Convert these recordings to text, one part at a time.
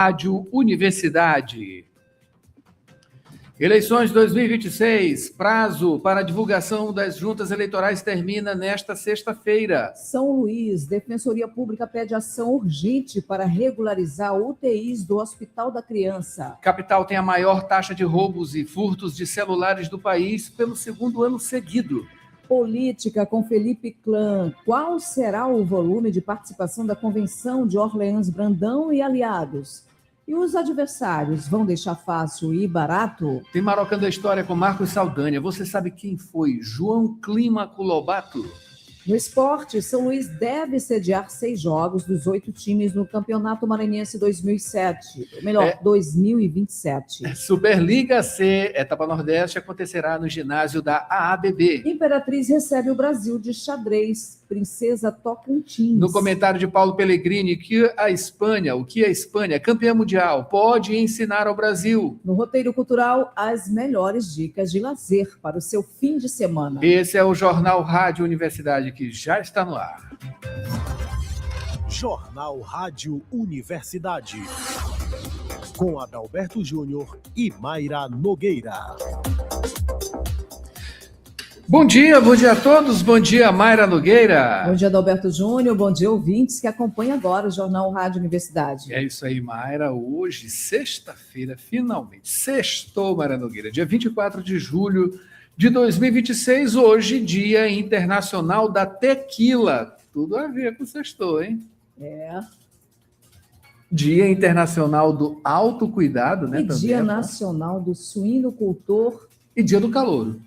Rádio Universidade. Eleições 2026, prazo para divulgação das juntas eleitorais termina nesta sexta-feira. São Luís, Defensoria Pública pede ação urgente para regularizar UTIs do Hospital da Criança. Capital tem a maior taxa de roubos e furtos de celulares do país pelo segundo ano seguido. Política com Felipe Clã. Qual será o volume de participação da convenção de Orleans Brandão e aliados? E os adversários vão deixar fácil e barato? Tem Marocando a História com Marcos Saldanha. Você sabe quem foi João Clímaco Lobato? No esporte, São Luís deve sediar 6 jogos dos 8 times no Campeonato Maranhense 2027. Superliga C, etapa Nordeste, acontecerá no ginásio da AABB. Imperatriz recebe o Brasil de xadrez. Princesa Tocantins. No comentário de Paulo Pellegrini, o que a Espanha, campeã mundial, pode ensinar ao Brasil? No roteiro cultural, as melhores dicas de lazer para o seu fim de semana. Esse é o Jornal Rádio Universidade, que já está no ar. Jornal Rádio Universidade. Com Adalberto Júnior e Mayra Nogueira. Bom dia a todos, bom dia Mayra Nogueira. Bom dia Adalberto Júnior, bom dia ouvintes que acompanham agora o Jornal Rádio Universidade. É isso aí, Mayra, hoje, sexta-feira, finalmente, sextou, Mayra Nogueira, dia 24 de julho de 2026, hoje, Dia Internacional da Tequila, tudo a ver com sextou, hein? É. Dia Internacional do Autocuidado, né? E também, Dia Nacional do Suinocultor. E Dia do Calouro.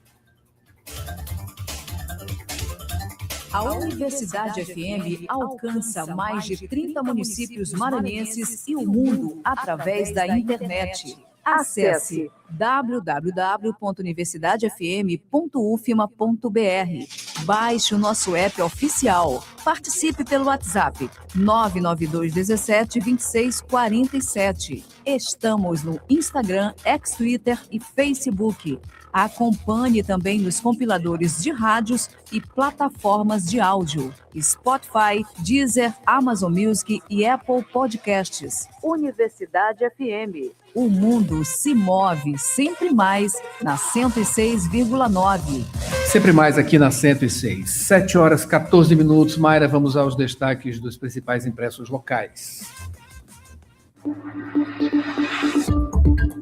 A Universidade FM alcança mais de 30 municípios maranhenses e o mundo através da internet. Acesse www.universidadefm.ufma.br. Baixe o nosso app oficial. Participe pelo WhatsApp 992 17 26 47. Estamos no Instagram, Twitter e Facebook. Acompanhe também nos compiladores de rádios e plataformas de áudio, Spotify, Deezer, Amazon Music e Apple Podcasts. Universidade FM. O mundo se move sempre mais na 106,9. Sempre mais aqui na 106. 7 horas 14 minutos. Mayra, vamos aos destaques dos principais impressos locais.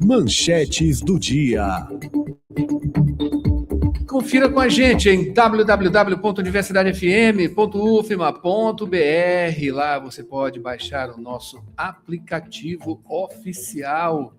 Manchetes do dia. Confira com a gente em www.universidadefm.ufma.br. Lá você pode baixar o nosso aplicativo oficial.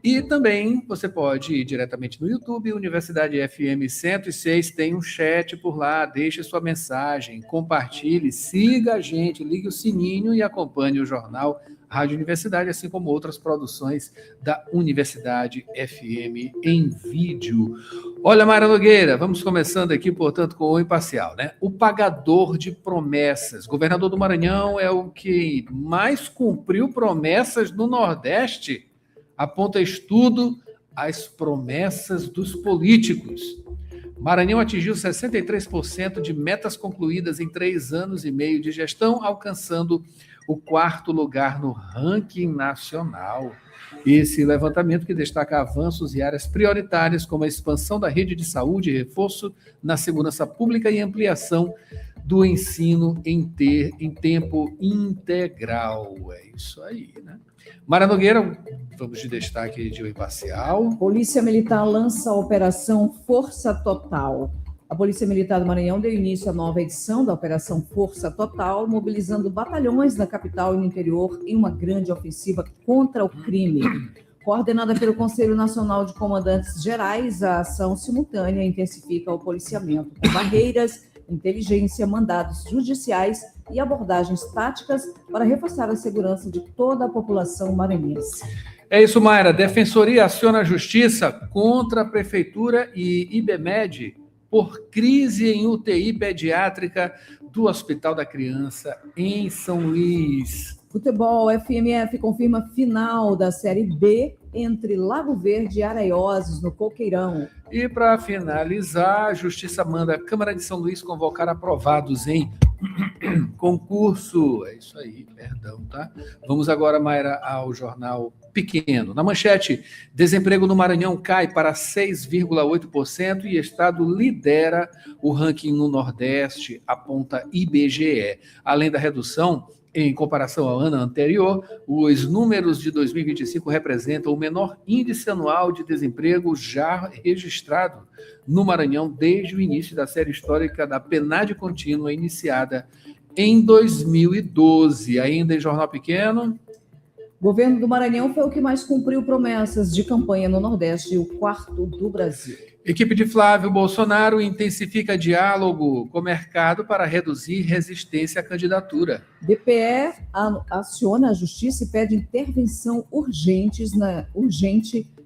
E também você pode ir diretamente no YouTube, Universidade FM 106, tem um chat por lá, deixe sua mensagem, compartilhe, siga a gente, ligue o sininho e acompanhe o jornal Rádio Universidade, assim como outras produções da Universidade FM em vídeo. Olha, Mayra Nogueira, vamos começando aqui, portanto, com o imparcial, né? O pagador de promessas. Governador do Maranhão é o que mais cumpriu promessas no Nordeste. Aponta estudo as promessas dos políticos. Maranhão atingiu 63% de metas concluídas em 3 anos e meio de gestão, alcançando o 4º lugar no ranking nacional. Esse levantamento que destaca avanços em áreas prioritárias, como a expansão da rede de saúde, reforço na segurança pública e ampliação do ensino em tempo integral. É isso aí, né? Mayra Nogueira, vamos de destaque de um imparcial. Polícia Militar lança a Operação Força Total. A Polícia Militar do Maranhão deu início à nova edição da Operação Força Total, mobilizando batalhões na capital e no interior em uma grande ofensiva contra o crime. Coordenada pelo Conselho Nacional de Comandantes Gerais, a ação simultânea intensifica o policiamento com barreiras, inteligência, mandados judiciais e abordagens táticas para reforçar a segurança de toda a população maranhense. É isso, Mayra. Defensoria aciona a Justiça contra a Prefeitura e IBMED por crise em UTI pediátrica do Hospital da Criança em São Luís. Futebol, FMF confirma final da Série B entre Lago Verde e Araioses, no Coqueirão. E para finalizar, a Justiça manda a Câmara de São Luís convocar aprovados em concurso. É isso aí, perdão, tá? Vamos agora, Mayra, ao jornal pequeno. Na manchete, desemprego no Maranhão cai para 6,8% e Estado lidera o ranking no Nordeste, aponta IBGE. Além da redução, em comparação ao ano anterior, os números de 2025 representam o menor índice anual de desemprego já registrado no Maranhão desde o início da série histórica da PNAD contínua, iniciada em 2012. Ainda em jornal pequeno. O governo do Maranhão foi o que mais cumpriu promessas de campanha no Nordeste, o quarto do Brasil. Equipe de Flávio Bolsonaro intensifica diálogo com o mercado para reduzir resistência à candidatura. DPE aciona a Justiça e pede intervenção urgente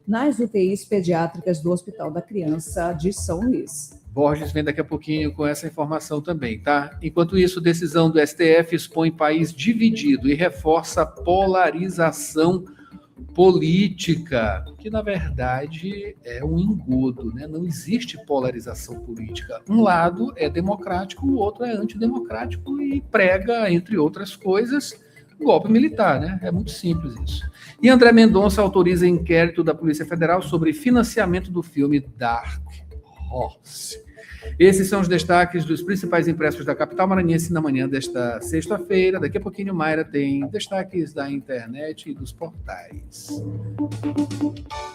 nas UTIs pediátricas do Hospital da Criança de São Luís. Borges vem daqui a pouquinho com essa informação também, tá? Enquanto isso, decisão do STF expõe país dividido e reforça a polarização política, que na verdade é um engodo, né? Não existe polarização política. Um lado é democrático, o outro é antidemocrático e prega, entre outras coisas, golpe militar, né? É muito simples isso. E André Mendonça autoriza inquérito da Polícia Federal sobre financiamento do filme Dark Horse. Esses são os destaques dos principais impressos da capital maranhense na manhã desta sexta-feira. Daqui a pouquinho, Mayra tem destaques da internet e dos portais.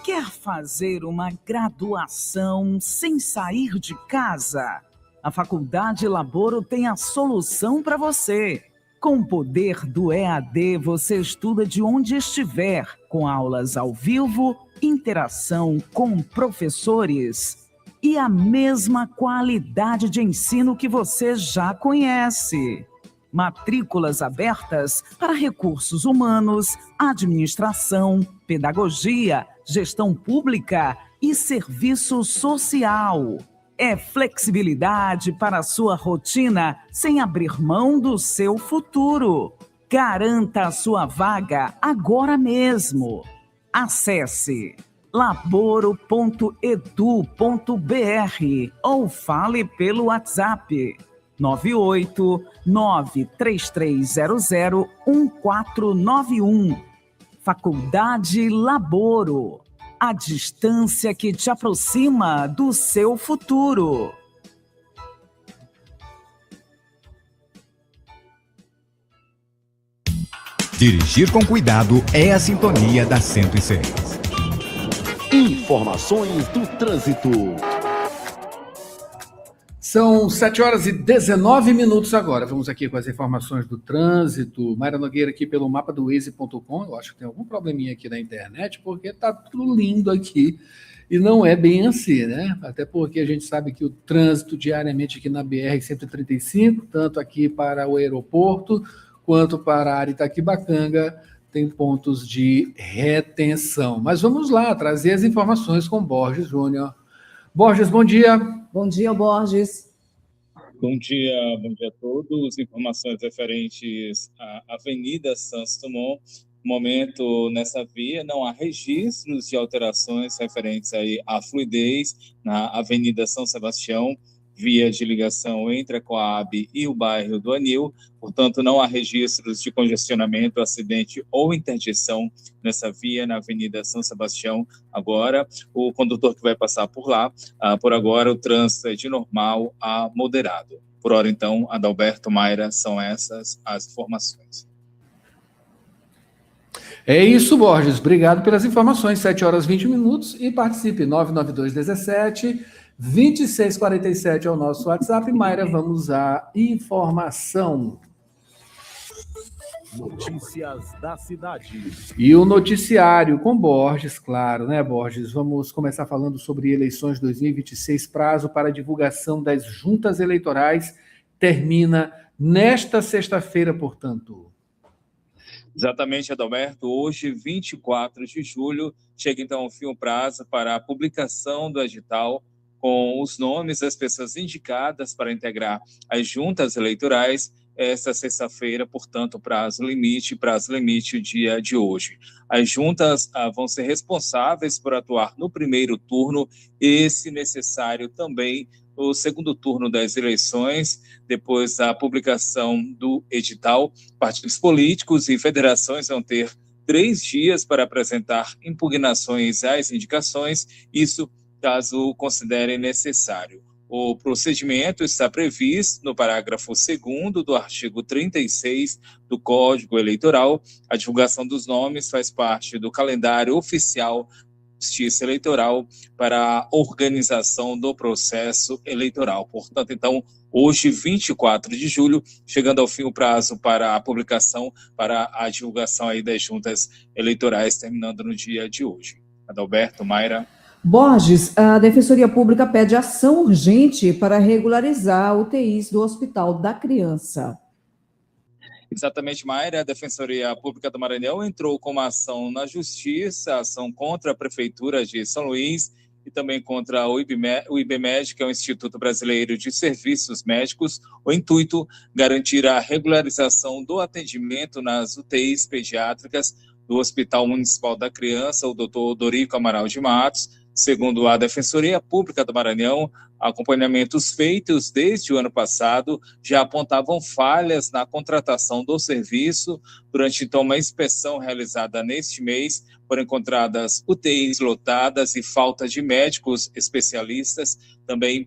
Quer fazer uma graduação sem sair de casa? A Faculdade Laboro tem a solução para você. Com o poder do EAD, você estuda de onde estiver, com aulas ao vivo, interação com professores e a mesma qualidade de ensino que você já conhece. Matrículas abertas para recursos humanos, administração, pedagogia, gestão pública e serviço social. É flexibilidade para a sua rotina sem abrir mão do seu futuro. Garanta a sua vaga agora mesmo. Acesse laboro.edu.br ou fale pelo WhatsApp 98933001491. Faculdade Laboro, a distância que te aproxima do seu futuro. Dirigir com cuidado é a sintonia da 106. Informações do trânsito. São 7h19 agora. Vamos aqui com as informações do trânsito. Mayra Nogueira aqui pelo mapa do Waze.com. Eu acho que tem algum probleminha aqui na internet, porque tá tudo lindo aqui. E não é bem assim, né? Até porque a gente sabe que o trânsito diariamente aqui na BR-135, tanto aqui para o aeroporto, quanto para a área Itaquibacanga, tem pontos de retenção. Mas vamos lá, trazer as informações com Borges Júnior. Borges, bom dia. Bom dia, Borges. Bom dia a todos. Informações referentes à Avenida Santos Dumont. No momento, nessa via, não há registros de alterações referentes aí à fluidez na Avenida São Sebastião, via de ligação entre a Coab e o bairro do Anil. Portanto, não há registros de congestionamento, acidente ou interdição nessa via na Avenida São Sebastião. Agora, o condutor que vai passar por lá, por agora, o trânsito é de normal a moderado. Por hora, então, Adalberto, Mayra, são essas as informações. É isso, Borges. Obrigado pelas informações. 7h20 e participe. 99217-2647 é o nosso WhatsApp. Mayra, vamos à informação. Notícias da cidade. E o noticiário com Borges, claro, né, Borges? Vamos começar falando sobre eleições 2026. Prazo para divulgação das juntas eleitorais termina nesta sexta-feira, portanto. Exatamente, Adalberto. Hoje, 24 de julho, chega então ao fim o prazo para a publicação do edital com os nomes das pessoas indicadas para integrar as juntas eleitorais. essa sexta-feira, portanto, prazo limite o dia de hoje. As juntas vão ser responsáveis por atuar no primeiro turno e, se necessário, também no segundo turno das eleições, depois da publicação do edital. Partidos políticos e federações vão ter 3 dias para apresentar impugnações às indicações, isso caso considerem necessário. O procedimento está previsto no parágrafo 2º do artigo 36 do Código Eleitoral. A divulgação dos nomes faz parte do calendário oficial da Justiça Eleitoral para a organização do processo eleitoral. Portanto, então, hoje, 24 de julho, chegando ao fim o prazo para a publicação, para a divulgação aí das juntas eleitorais, terminando no dia de hoje. Adalberto, Mayra. Borges, a Defensoria Pública pede ação urgente para regularizar UTIs do Hospital da Criança. Exatamente, Mayra. A Defensoria Pública do Maranhão entrou com uma ação na Justiça, ação contra a Prefeitura de São Luís e também contra o IBMED, que é o Instituto Brasileiro de Serviços Médicos. O intuito, garantir a regularização do atendimento nas UTIs pediátricas do Hospital Municipal da Criança, o Dr. Dorico Amaral de Matos. Segundo a Defensoria Pública do Maranhão, acompanhamentos feitos desde o ano passado já apontavam falhas na contratação do serviço. Durante, então, uma inspeção realizada neste mês, foram encontradas UTIs lotadas e falta de médicos especialistas, também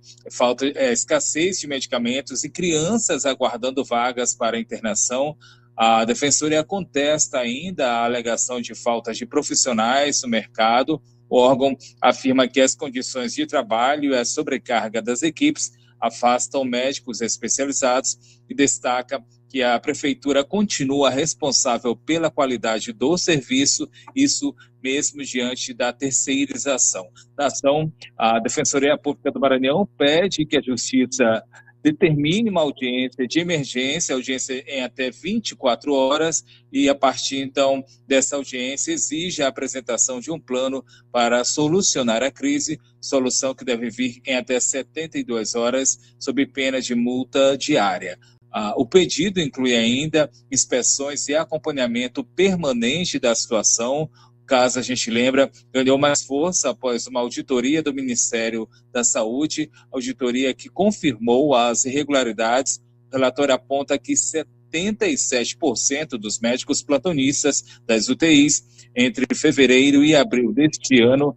escassez de medicamentos e crianças aguardando vagas para internação. A Defensoria contesta ainda a alegação de falta de profissionais no mercado. O órgão afirma que as condições de trabalho e a sobrecarga das equipes afastam médicos especializados e destaca que a Prefeitura continua responsável pela qualidade do serviço, isso mesmo diante da terceirização. Na ação, a Defensoria Pública do Maranhão pede que a Justiça determine uma audiência de emergência, audiência em até 24 horas, e a partir, então, dessa audiência, exige a apresentação de um plano para solucionar a crise, solução que deve vir em até 72 horas, sob pena de multa diária. O pedido inclui ainda inspeções e acompanhamento permanente da situação. O caso, a gente lembra, ganhou mais força após uma auditoria do Ministério da Saúde, auditoria que confirmou as irregularidades. O relatório aponta que 77% dos médicos plantonistas das UTIs entre fevereiro e abril deste ano,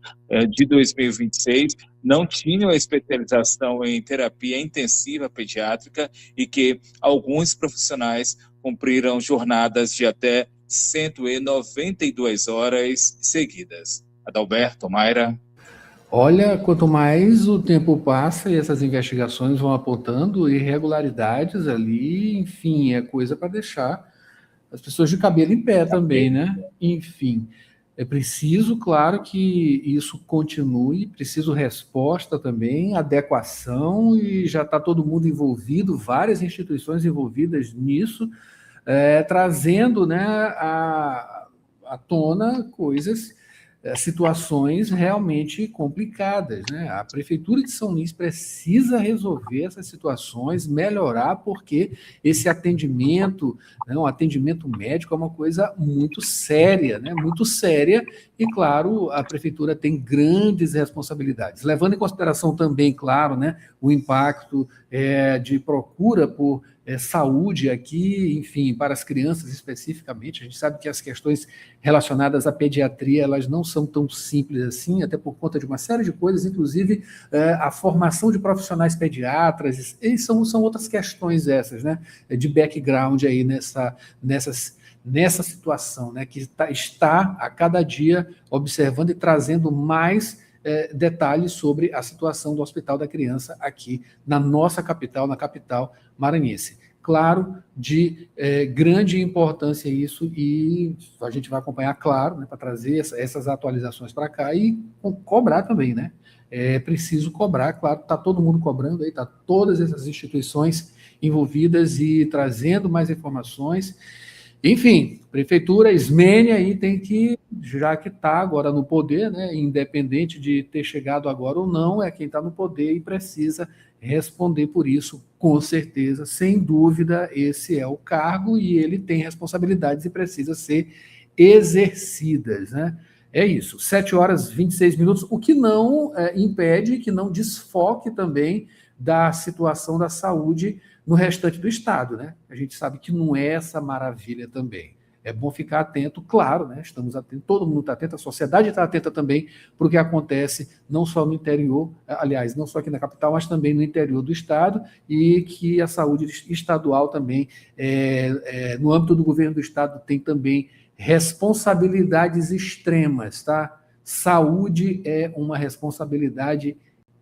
de 2026, não tinham especialização em terapia intensiva pediátrica e que alguns profissionais cumpriram jornadas de até 192 horas seguidas. Adalberto, Mayra. Olha, quanto mais o tempo passa e essas investigações vão apontando irregularidades ali, enfim, é coisa para deixar as pessoas de cabelo em pé também, né? Enfim, é preciso, claro, que isso continue, preciso resposta também, adequação, e já está todo mundo envolvido, várias instituições envolvidas nisso, trazendo, né, à tona coisas, situações realmente complicadas, né? A Prefeitura de São Luís precisa resolver essas situações, melhorar, porque esse atendimento, né, um atendimento médico é uma coisa muito séria, né? Muito séria, e, claro, a Prefeitura tem grandes responsabilidades, levando em consideração também, claro, né, o impacto de procura por saúde aqui, enfim, para as crianças especificamente. A gente sabe que as questões relacionadas à pediatria, elas não são tão simples assim, até por conta de uma série de coisas, inclusive a formação de profissionais pediatras, e são outras questões essas, né, de background aí nessa situação, né, que está a cada dia observando e trazendo mais detalhes sobre a situação do Hospital da Criança aqui na nossa capital, na capital maranhense. Claro, de grande importância isso, e a gente vai acompanhar, claro, né, para trazer essas atualizações para cá e cobrar também, né? É preciso cobrar, claro, está todo mundo cobrando aí, está todas essas instituições envolvidas e trazendo mais informações. Enfim, Prefeitura, Ismene aí tem que, já que está agora no poder, né, independente de ter chegado agora ou não, é quem está no poder e precisa responder por isso, com certeza, sem dúvida, esse é o cargo e ele tem responsabilidades e precisa ser exercidas, né? É isso, 7h26, o que não impede, que não desfoque também da situação da saúde no restante do Estado, né? A gente sabe que não é essa maravilha também. É bom ficar atento, claro, né? Estamos atentos, todo mundo está atento, a sociedade está atenta também para o que acontece, não só no interior, aliás, não só aqui na capital, mas também no interior do Estado, e que a saúde estadual também, no âmbito do governo do Estado, tem também responsabilidades extremas, tá? Saúde é uma responsabilidade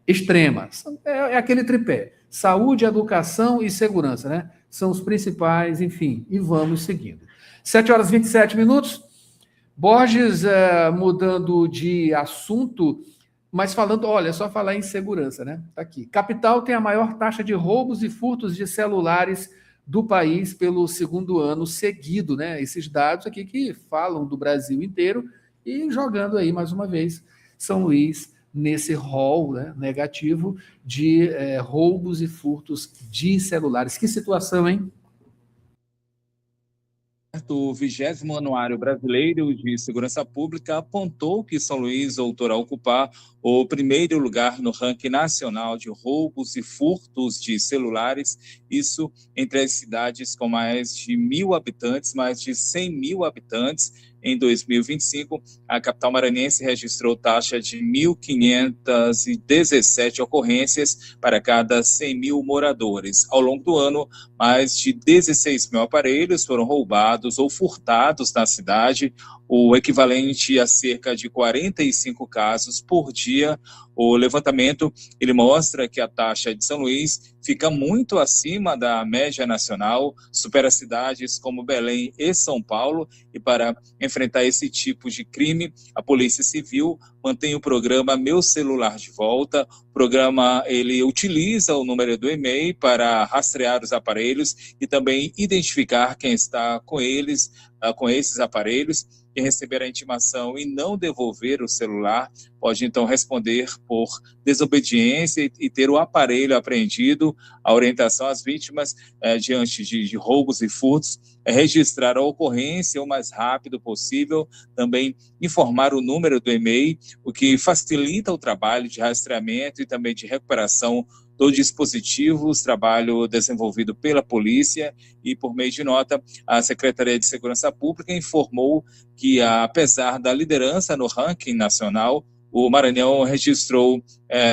extrema. É aquele tripé. Saúde, educação e segurança, né? São os principais, enfim, e vamos seguindo. 7h27. Borges, mudando de assunto, mas falando, olha, só falar em segurança, né? Tá aqui. Capital tem a maior taxa de roubos e furtos de celulares do país pelo segundo ano seguido, né? Esses dados aqui que falam do Brasil inteiro e jogando aí, mais uma vez, São Luís nesse rol, né, negativo de roubos e furtos de celulares. Que situação, hein? O 20º Anuário Brasileiro de Segurança Pública apontou que São Luís voltou a ocupar o primeiro lugar no ranking nacional de roubos e furtos de celulares, isso entre as cidades com mais de 1.000 habitantes, mais de 100 mil habitantes. Em 2025, a capital maranhense registrou taxa de 1.517 ocorrências para cada 100 mil moradores. Ao longo do ano, mais de 16 mil aparelhos foram roubados ou furtados na cidade, o equivalente a cerca de 45 casos por dia. O levantamento ele mostra que a taxa de São Luís fica muito acima da média nacional, supera cidades como Belém e São Paulo, e para enfrentar esse tipo de crime, a Polícia Civil mantém o programa Meu Celular de Volta. O programa ele utiliza o número do e-mail para rastrear os aparelhos e também identificar quem está com eles, com esses aparelhos. Quem receber a intimação e não devolver o celular pode, então, responder por desobediência e ter o aparelho apreendido. A orientação às vítimas, diante de roubos e furtos, é registrar a ocorrência o mais rápido possível, também informar o número do e-mail, o que facilita o trabalho de rastreamento e também de recuperação do dispositivo, trabalho desenvolvido pela polícia. E por meio de nota, a Secretaria de Segurança Pública informou que, apesar da liderança no ranking nacional, o Maranhão registrou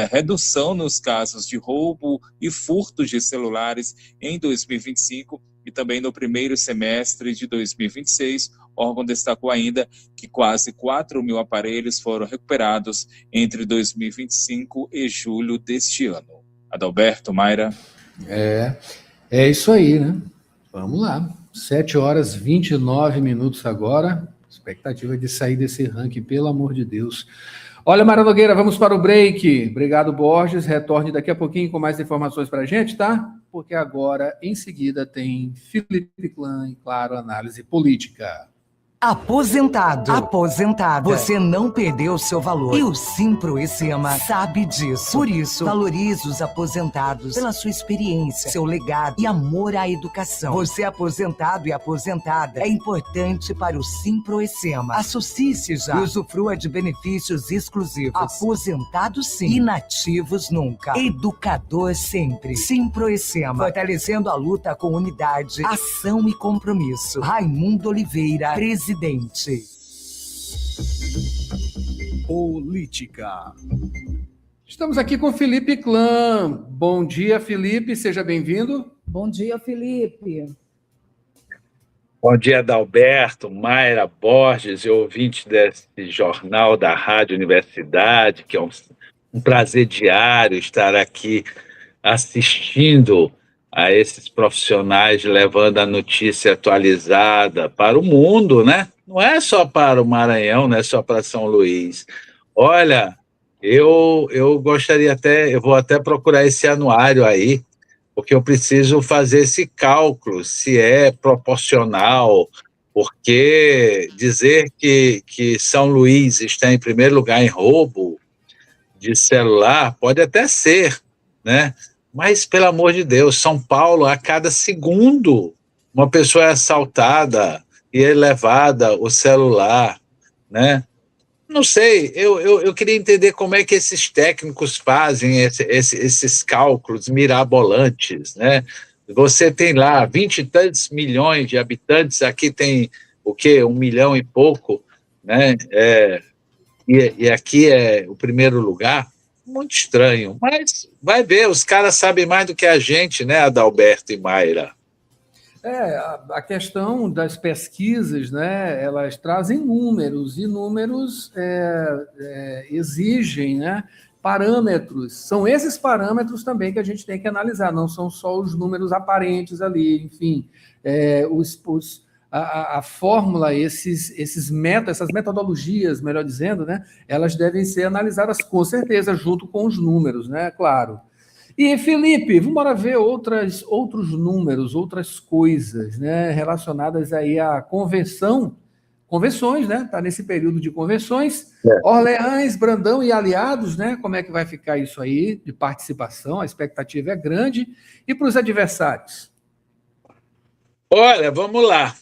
redução nos casos de roubo e furto de celulares em 2025 e também no primeiro semestre de 2026. O órgão destacou ainda que quase 4 mil aparelhos foram recuperados entre 2025 e julho deste ano. Adalberto, Mayra. É isso aí, né? Vamos lá. 7h29 agora. Expectativa de sair desse ranking, pelo amor de Deus. Olha, Mara Nogueira, vamos para o break. Obrigado, Borges. Retorne daqui a pouquinho com mais informações para a gente, tá? Porque agora, em seguida, tem Felipe Clã e, claro, análise política. Aposentado, aposentada, você não perdeu seu valor. E o Simproecema sabe disso. Por isso, valorize os aposentados pela sua experiência, seu legado e amor à educação. Você aposentado e aposentada é importante para o Simproecema. Associe-se já e usufrua de benefícios exclusivos. Aposentado sim, inativos nunca. Educador sempre. Simproecema, fortalecendo a luta com unidade, ação e compromisso. Raimundo Oliveira, presidente. Política. Estamos aqui com Felipe Clã. Bom dia, Felipe, seja bem-vindo. Bom dia, Felipe. Bom dia, Adalberto, Mayra, Borges e ouvintes desse jornal da Rádio Universidade, que é um prazer diário estar aqui assistindo a esses profissionais levando a notícia atualizada para o mundo, né? Não é só para o Maranhão, não é só para São Luís. Olha, eu gostaria eu vou até procurar esse anuário aí, porque eu preciso fazer esse cálculo, se é proporcional, porque dizer que São Luís está em primeiro lugar em roubo de celular pode até ser, né? Mas, pelo amor de Deus, São Paulo, a cada segundo, uma pessoa é assaltada e é levada o celular, né? Não sei, eu queria entender como é que esses técnicos fazem esses cálculos mirabolantes, né? Você tem lá 20 e tantos milhões de habitantes, aqui tem o quê? 1 milhão e pouco, né? E aqui é o primeiro lugar. Muito estranho, mas vai ver, os caras sabem mais do que a gente, né, Adalberto e Mayra? A questão das pesquisas, né, elas trazem números, e números exigem, né, parâmetros. São esses parâmetros também que a gente tem que analisar, não são só os números aparentes ali, enfim, a fórmula, essas metodologias, melhor dizendo, né, elas devem ser analisadas com certeza junto com os números, né, claro. E, Felipe, vamos embora ver outros números, outras coisas, né, relacionadas aí à convenções, né, está nesse período de convenções, Orleans, Brandão e aliados, né, como é que vai ficar isso aí de participação, a expectativa é grande, e para os adversários? Olha, vamos lá.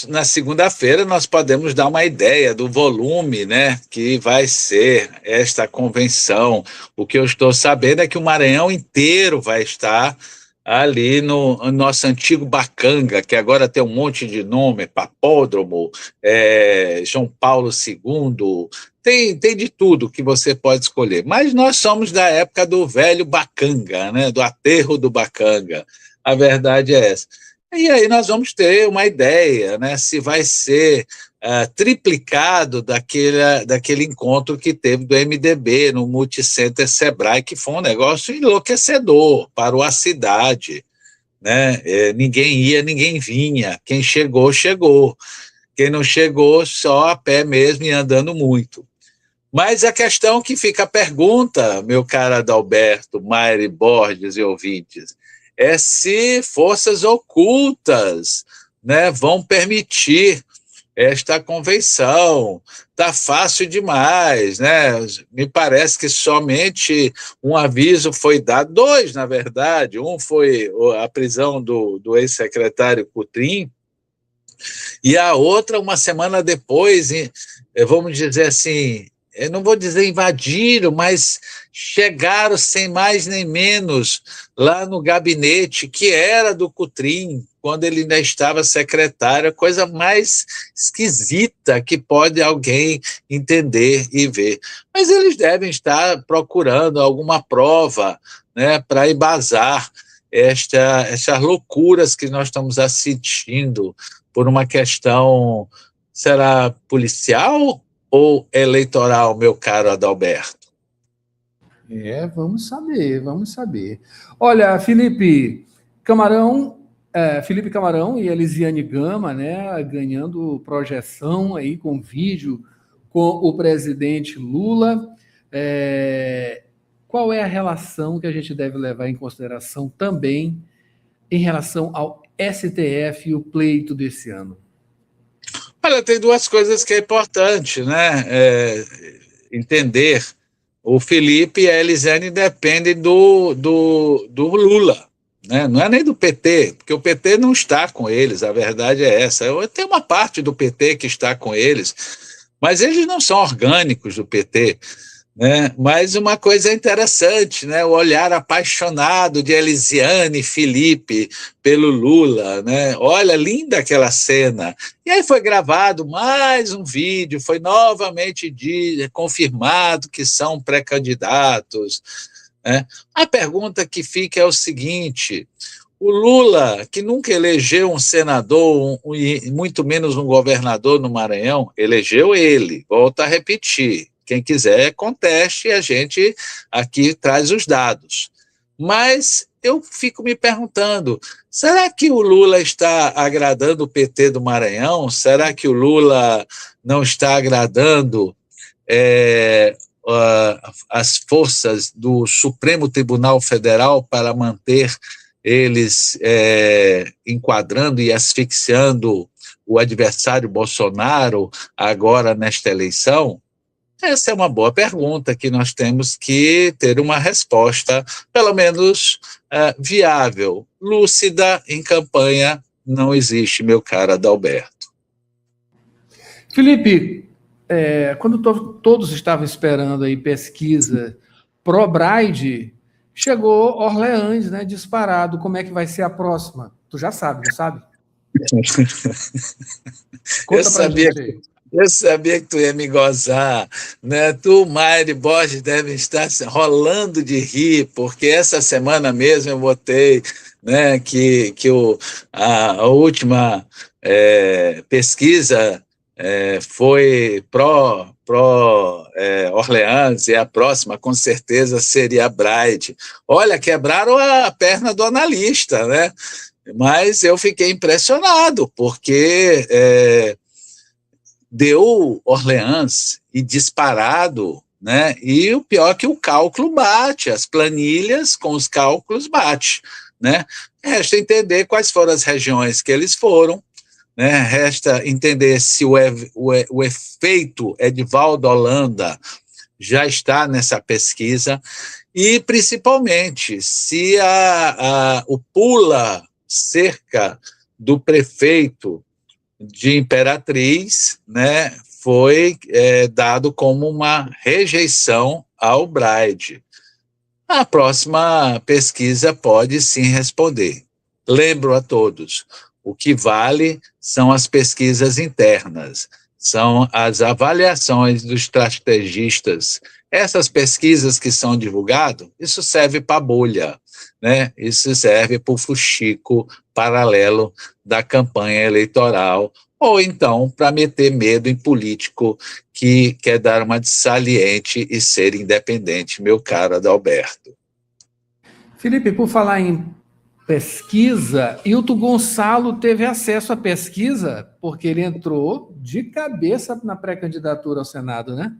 Na segunda-feira, nós podemos dar uma ideia do volume, né, que vai ser esta convenção. O que eu estou sabendo é que o Maranhão inteiro vai estar ali no nosso antigo Bacanga, que agora tem um monte de nome, Papódromo, João Paulo II, tem de tudo que você pode escolher. Mas nós somos da época do velho Bacanga, né, do aterro do Bacanga. A verdade é essa. E aí nós vamos ter uma ideia, né, se vai ser triplicado daquele encontro que teve do MDB no Multicenter Sebrae, que foi um negócio enlouquecedor, parou a cidade, né? Ninguém ia, ninguém vinha, quem chegou, chegou, quem não chegou, só a pé mesmo e andando muito. Mas a questão que fica a pergunta, meu caro Adalberto, Mayra Borges e ouvintes, é se forças ocultas, né, vão permitir esta convenção. Está fácil demais, né? Me parece que somente um aviso foi dado, 2, na verdade. Um foi a prisão do ex-secretário Coutrin, e a outra, uma semana depois, vamos dizer assim, eu não vou dizer invadiram, mas chegaram sem mais nem menos lá no gabinete que era do Coutrin, quando ele ainda estava secretário, a coisa mais esquisita que pode alguém entender e ver. Mas eles devem estar procurando alguma prova, né, para embasar essas loucuras que nós estamos assistindo por uma questão, será policial ou eleitoral, meu caro Adalberto? Vamos saber. Olha, Felipe Camarão e Elisiane Gama, né, ganhando projeção aí com vídeo com o presidente Lula. Qual é a relação que a gente deve levar em consideração também em relação ao STF e o pleito desse ano? Olha, tem 2 coisas que é importante, né, entender. O Felipe e a Elisiane dependem do Lula, né? Não é nem do PT, porque o PT não está com eles, a verdade é essa. Tem uma parte do PT que está com eles, mas eles não são orgânicos do PT, né? Mas uma coisa interessante, né? O olhar apaixonado de Elisiane e Felipe pelo Lula, né? Olha, linda aquela cena. E aí foi gravado mais um vídeo, foi novamente confirmado que são pré-candidatos, né? A pergunta que fica é o seguinte: o Lula, que nunca elegeu um senador, e muito menos um governador no Maranhão, elegeu ele, volto a repetir. Quem quiser, conteste, e a gente aqui traz os dados. Mas eu fico me perguntando, será que o Lula está agradando o PT do Maranhão? Será que o Lula não está agradando as forças do Supremo Tribunal Federal para manter eles enquadrando e asfixiando o adversário Bolsonaro agora nesta eleição? Essa é uma boa pergunta que nós temos que ter uma resposta, pelo menos viável. Lúcida em campanha não existe, meu caro Adalberto. Felipe, quando todos estavam esperando aí pesquisa pró-Braide, chegou Orleans, né, disparado. Como é que vai ser a próxima? Tu já sabe, não sabe? Conta pra gente aí. Eu sabia que tu ia me gozar, né? Tu, Mayra e Borges devem estar rolando de rir, porque essa semana mesmo eu botei, né, que a última pesquisa foi Orleans, e a próxima, com certeza, seria a Braide. Olha, quebraram a perna do analista, né? Mas eu fiquei impressionado, porque deu Orleans e disparado, né? E o pior é que o cálculo bate, as planilhas com os cálculos bate, né? Resta entender quais foram as regiões que eles foram, né? Resta entender se o efeito Edivaldo Holanda já está nessa pesquisa e, principalmente, se o pula cerca do prefeito de Imperatriz, né, foi dado como uma rejeição ao Braide. A próxima pesquisa pode sim responder. Lembro a todos, o que vale são as pesquisas internas, são as avaliações dos estrategistas. Essas pesquisas que são divulgadas, isso serve para bolha, né? Isso serve para o fuxico paralelo da campanha eleitoral, ou então para meter medo em político que quer dar uma de saliente e ser independente, meu caro Adalberto. Felipe, por falar em pesquisa, Hilton Gonçalo teve acesso à pesquisa porque ele entrou de cabeça na pré-candidatura ao Senado, né?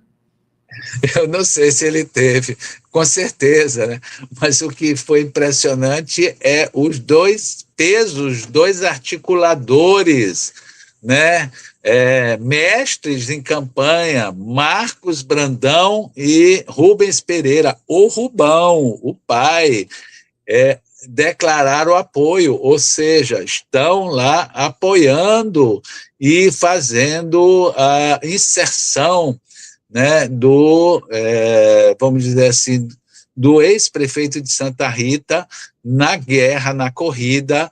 Eu não sei se ele teve, com certeza, né? Mas o que foi impressionante é os dois pesos, dois articuladores, né? Mestres em campanha, Marcos Brandão e Rubens Pereira, o Rubão, o pai, declararam apoio, ou seja, estão lá apoiando e fazendo a inserção, né, vamos dizer assim, do ex-prefeito de Santa Rita na guerra, na corrida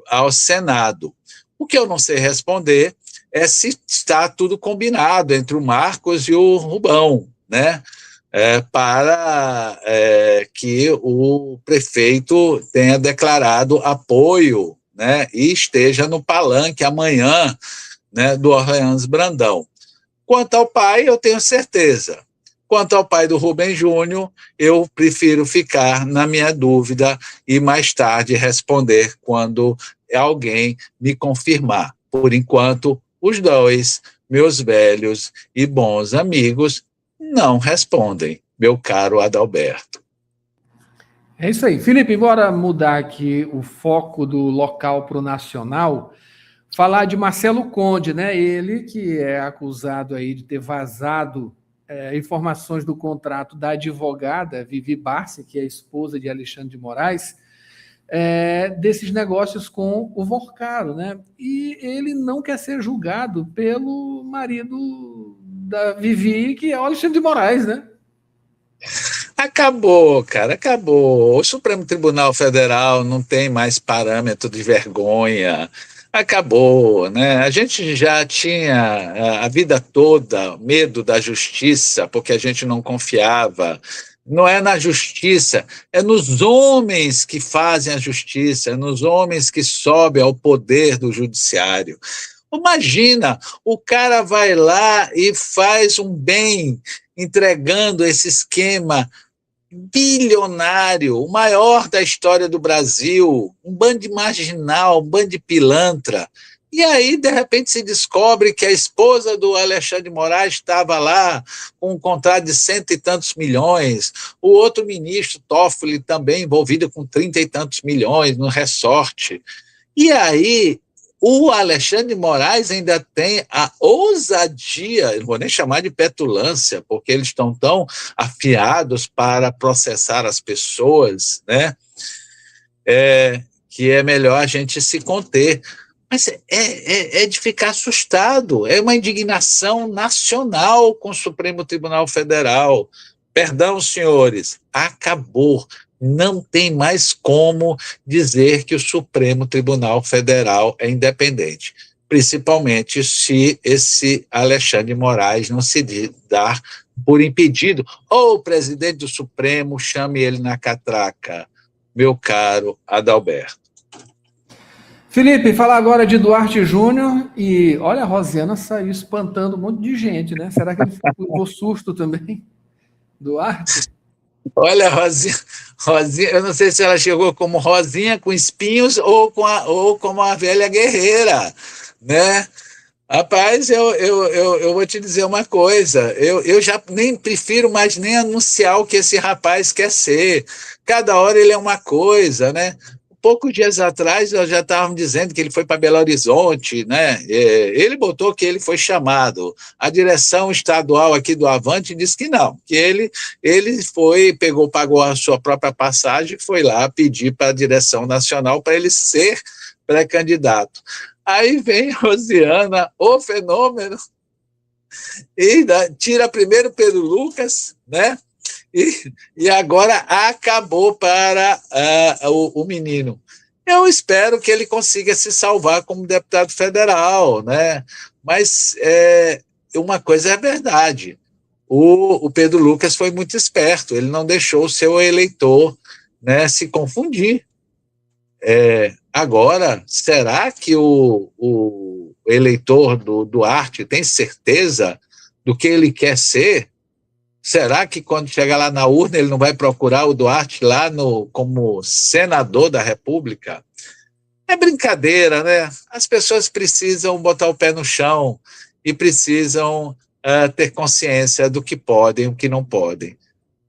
ao Senado. O que eu não sei responder é se está tudo combinado entre o Marcos e o Rubão, né, para que o prefeito tenha declarado apoio, né, e esteja no palanque amanhã, né, do Orleans Brandão. Quanto ao pai, eu tenho certeza. Quanto ao pai do Rubem Júnior, eu prefiro ficar na minha dúvida e mais tarde responder quando alguém me confirmar. Por enquanto, os dois, meus velhos e bons amigos, não respondem, meu caro Adalberto. É isso aí. Felipe, bora mudar aqui o foco do local para o nacional. Falar de Marcelo Conde, né? Ele que é acusado aí de ter vazado informações do contrato da advogada Vivi Barsi, que é a esposa de Alexandre de Moraes, desses negócios com o Vorcaro, né? E ele não quer ser julgado pelo marido da Vivi, que é o Alexandre de Moraes, né? Acabou, cara, acabou. O Supremo Tribunal Federal não tem mais parâmetro de vergonha. Acabou, né? A gente já tinha a vida toda medo da justiça, porque a gente não confiava. Não é na justiça, é nos homens que fazem a justiça, é nos homens que sobem ao poder do judiciário. Imagina, o cara vai lá e faz um bem entregando esse esquema bilionário, o maior da história do Brasil, um bando de marginal, um bando de pilantra. E aí, de repente, se descobre que a esposa do Alexandre de Moraes estava lá com um contrato de 100 e tantos milhões, o outro ministro, Toffoli, também envolvido com 30 e tantos milhões no resort. E aí, o Alexandre de Moraes ainda tem a ousadia, não vou nem chamar de petulância, porque eles estão tão afiados para processar as pessoas, né? Que é melhor a gente se conter. Mas é de ficar assustado, é uma indignação nacional com o Supremo Tribunal Federal. Perdão, senhores, acabou. Não tem mais como dizer que o Supremo Tribunal Federal é independente, principalmente se esse Alexandre de Moraes não se dar por impedido. Ou o presidente do Supremo chame ele na catraca, meu caro Adalberto. Felipe, falar agora de Duarte Júnior e olha, a Rosiana saiu espantando um monte de gente, né? Será que ele ficou susto também? Duarte? Olha, Rosinha, eu não sei se ela chegou como Rosinha com espinhos ou como a velha guerreira, né? Rapaz, eu vou te dizer uma coisa, eu já nem prefiro mais nem anunciar o que esse rapaz quer ser. Cada hora ele é uma coisa, né? Poucos dias atrás, nós já estávamos dizendo que ele foi para Belo Horizonte, né? Ele botou que ele foi chamado. A direção estadual aqui do Avante disse que não, que ele pagou a sua própria passagem e foi lá pedir para a direção nacional para ele ser pré-candidato. Aí vem Rosiana, o fenômeno, e tira primeiro Pedro Lucas, né? E agora acabou para o menino. Eu espero que ele consiga se salvar como deputado federal, né? Mas uma coisa é verdade, o Pedro Lucas foi muito esperto, ele não deixou o seu eleitor, né, se confundir. Agora, será que o eleitor do Duarte tem certeza do que ele quer ser? Será que quando chegar lá na urna ele não vai procurar o Duarte lá como senador da República? É brincadeira, né? As pessoas precisam botar o pé no chão e precisam ter consciência do que podem e o que não podem.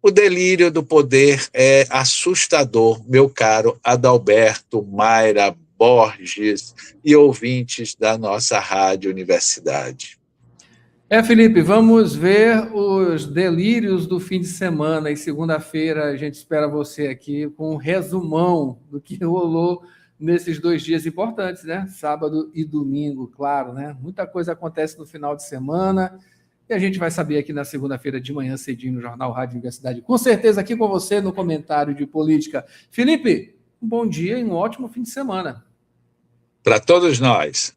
O delírio do poder é assustador, meu caro Adalberto, Mayra, Borges e ouvintes da nossa Rádio Universidade. Felipe, vamos ver os delírios do fim de semana e segunda-feira a gente espera você aqui com um resumão do que rolou nesses 2 dias importantes, né? Sábado e domingo, claro, né? Muita coisa acontece no final de semana e a gente vai saber aqui na segunda-feira de manhã cedinho no Jornal Rádio Universidade. Com certeza aqui com você no comentário de política. Felipe, um bom dia e um ótimo fim de semana. Para todos nós.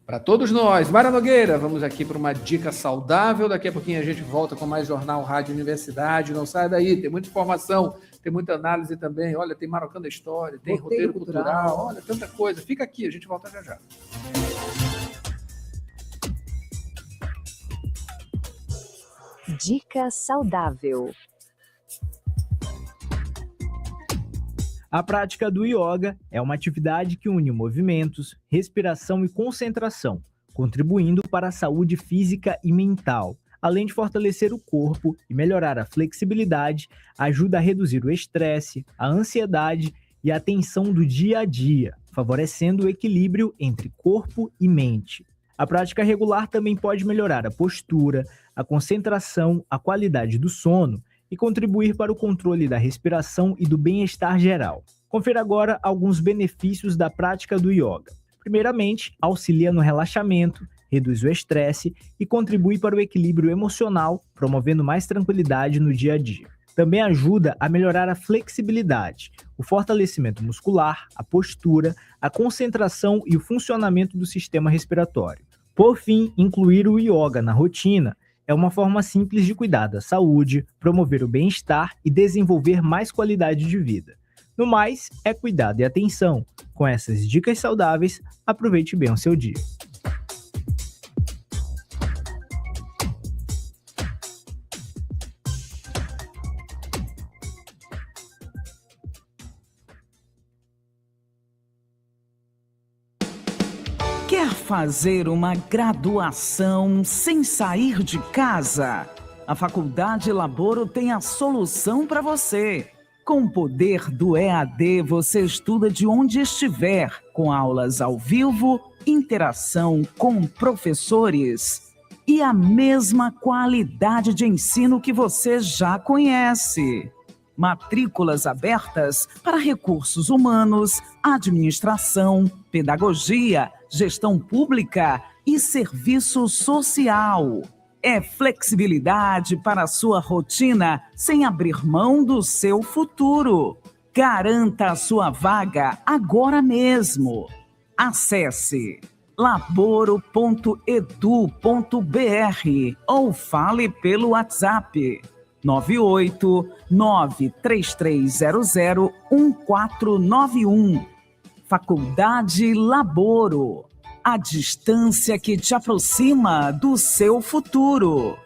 Para todos nós. Mayra Nogueira, vamos aqui para uma dica saudável. Daqui a pouquinho a gente volta com mais Jornal Rádio Universidade. Não sai daí, tem muita informação, tem muita análise também. Olha, tem Marocando da História, tem roteiro cultural. Olha, tanta coisa. Fica aqui, a gente volta já já. Dica saudável. A prática do yoga é uma atividade que une movimentos, respiração e concentração, contribuindo para a saúde física e mental. Além de fortalecer o corpo e melhorar a flexibilidade, ajuda a reduzir o estresse, a ansiedade e a tensão do dia a dia, favorecendo o equilíbrio entre corpo e mente. A prática regular também pode melhorar a postura, a concentração, a qualidade do sono e contribuir para o controle da respiração e do bem-estar geral. Confira agora alguns benefícios da prática do yoga. Primeiramente, auxilia no relaxamento, reduz o estresse e contribui para o equilíbrio emocional, promovendo mais tranquilidade no dia a dia. Também ajuda a melhorar a flexibilidade, o fortalecimento muscular, a postura, a concentração e o funcionamento do sistema respiratório. Por fim, incluir o yoga na rotina é uma forma simples de cuidar da saúde, promover o bem-estar e desenvolver mais qualidade de vida. No mais, é cuidado e atenção. Com essas dicas saudáveis, aproveite bem o seu dia. Quer fazer uma graduação sem sair de casa? A Faculdade Laboro tem a solução para você. Com o poder do EAD, você estuda de onde estiver, com aulas ao vivo, interação com professores e a mesma qualidade de ensino que você já conhece. Matrículas abertas para recursos humanos, administração, pedagogia, gestão pública e serviço social. É flexibilidade para a sua rotina sem abrir mão do seu futuro. Garanta a sua vaga agora mesmo. Acesse laboro.edu.br ou fale pelo WhatsApp 98933001491. Faculdade Laboro. A distância que te aproxima do seu futuro.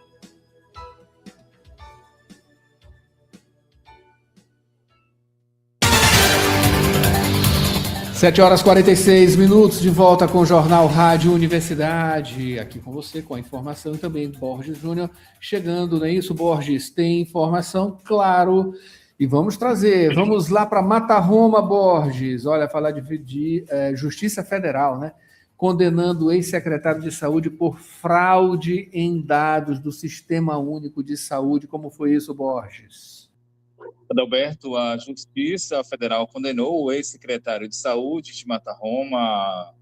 7h46, de volta com o Jornal Rádio Universidade, aqui com você, com a informação e também Borges Júnior chegando, não é isso, Borges? Tem informação, claro, e vamos lá para Matarroma, Borges, olha, falar de Justiça Federal, né? Condenando o ex-secretário de Saúde por fraude em dados do Sistema Único de Saúde. Como foi isso, Borges? Adalberto, a Justiça Federal condenou o ex-secretário de Saúde de Matarroma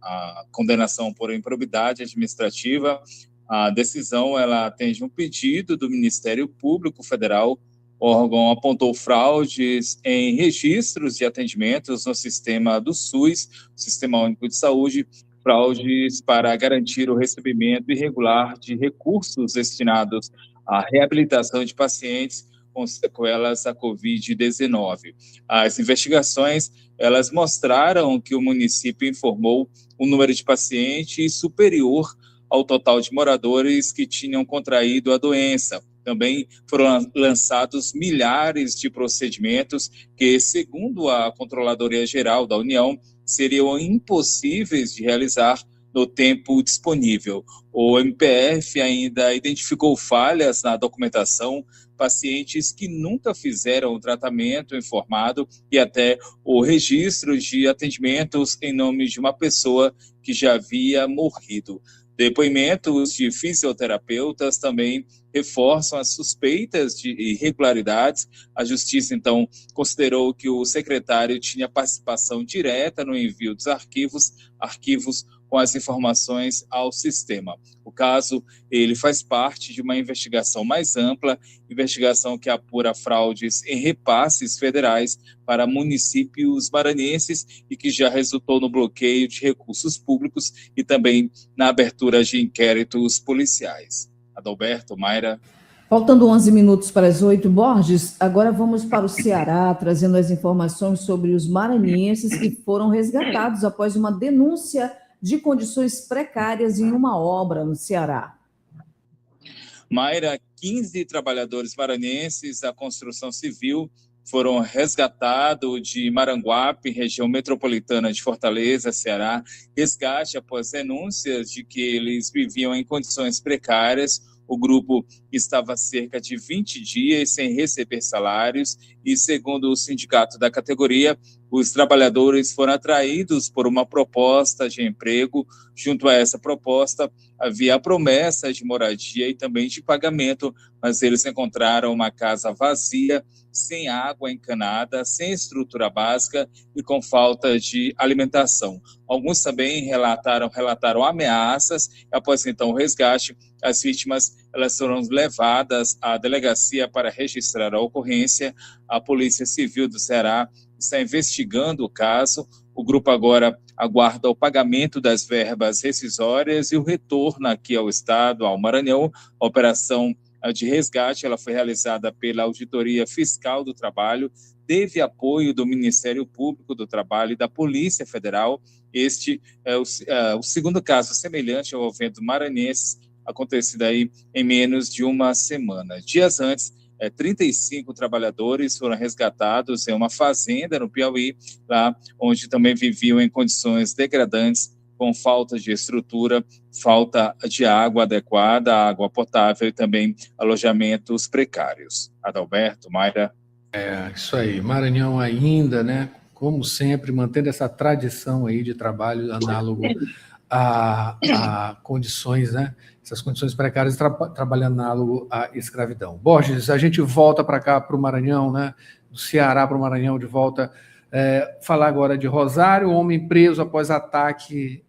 a condenação por improbidade administrativa. A decisão ela atende um pedido do Ministério Público Federal. O órgão apontou fraudes em registros de atendimentos no sistema do SUS, Sistema Único de Saúde, fraudes para garantir o recebimento irregular de recursos destinados à reabilitação de pacientes com sequelas da Covid-19. As investigações, elas mostraram que o município informou um número de pacientes superior ao total de moradores que tinham contraído a doença. Também foram lançados milhares de procedimentos que, segundo a Controladoria Geral da União, seriam impossíveis de realizar no tempo disponível. O MPF ainda identificou falhas na documentação, pacientes que nunca fizeram o tratamento informado e até o registro de atendimentos em nome de uma pessoa que já havia morrido. Depoimentos de fisioterapeutas também reforçam as suspeitas de irregularidades. A Justiça, então, considerou que o secretário tinha participação direta no envio dos arquivos com as informações ao sistema. O caso, ele faz parte de uma investigação mais ampla, investigação que apura fraudes em repasses federais para municípios maranhenses e que já resultou no bloqueio de recursos públicos e também na abertura de inquéritos policiais. Adalberto, Mayra. Faltando 11 minutos para as 8, Borges, agora vamos para o Ceará, trazendo as informações sobre os maranhenses que foram resgatados após uma denúncia de condições precárias em uma obra no Ceará. Mayra, 15 trabalhadores maranhenses da construção civil foram resgatados de Maranguape, região metropolitana de Fortaleza, Ceará. Resgate após denúncias de que eles viviam em condições precárias. O grupo estava há cerca de 20 dias sem receber salários e, segundo o sindicato da categoria, os trabalhadores foram atraídos por uma proposta de emprego. Junto a essa proposta, havia a promessa de moradia e também de pagamento, mas eles encontraram uma casa vazia, sem água encanada, sem estrutura básica e com falta de alimentação. Alguns também relataram ameaças. Após então o resgate, as vítimas elas foram levadas à delegacia para registrar a ocorrência. A Polícia Civil do Ceará está investigando o caso. O grupo agora aguarda o pagamento das verbas rescisórias e o retorno aqui ao Estado, ao Maranhão. A operação de resgate ela foi realizada pela Auditoria Fiscal do Trabalho, teve apoio do Ministério Público do Trabalho e da Polícia Federal. Este é o segundo caso semelhante envolvendo maranhenses, acontecido aí em menos de uma semana. Dias antes, 35 trabalhadores foram resgatados em uma fazenda no Piauí, lá onde também viviam em condições degradantes, com falta de estrutura, falta de água adequada, água potável e também alojamentos precários. Adalberto, Mayra. Isso aí, Maranhão ainda, né? Como sempre, mantendo essa tradição aí de trabalho análogo a condições, né? Essas condições precárias, trabalhando análogo à escravidão. Borges, a gente volta para cá, para o Maranhão, né? Do Ceará para o Maranhão, de volta. Falar agora de Rosário, homem preso após ataque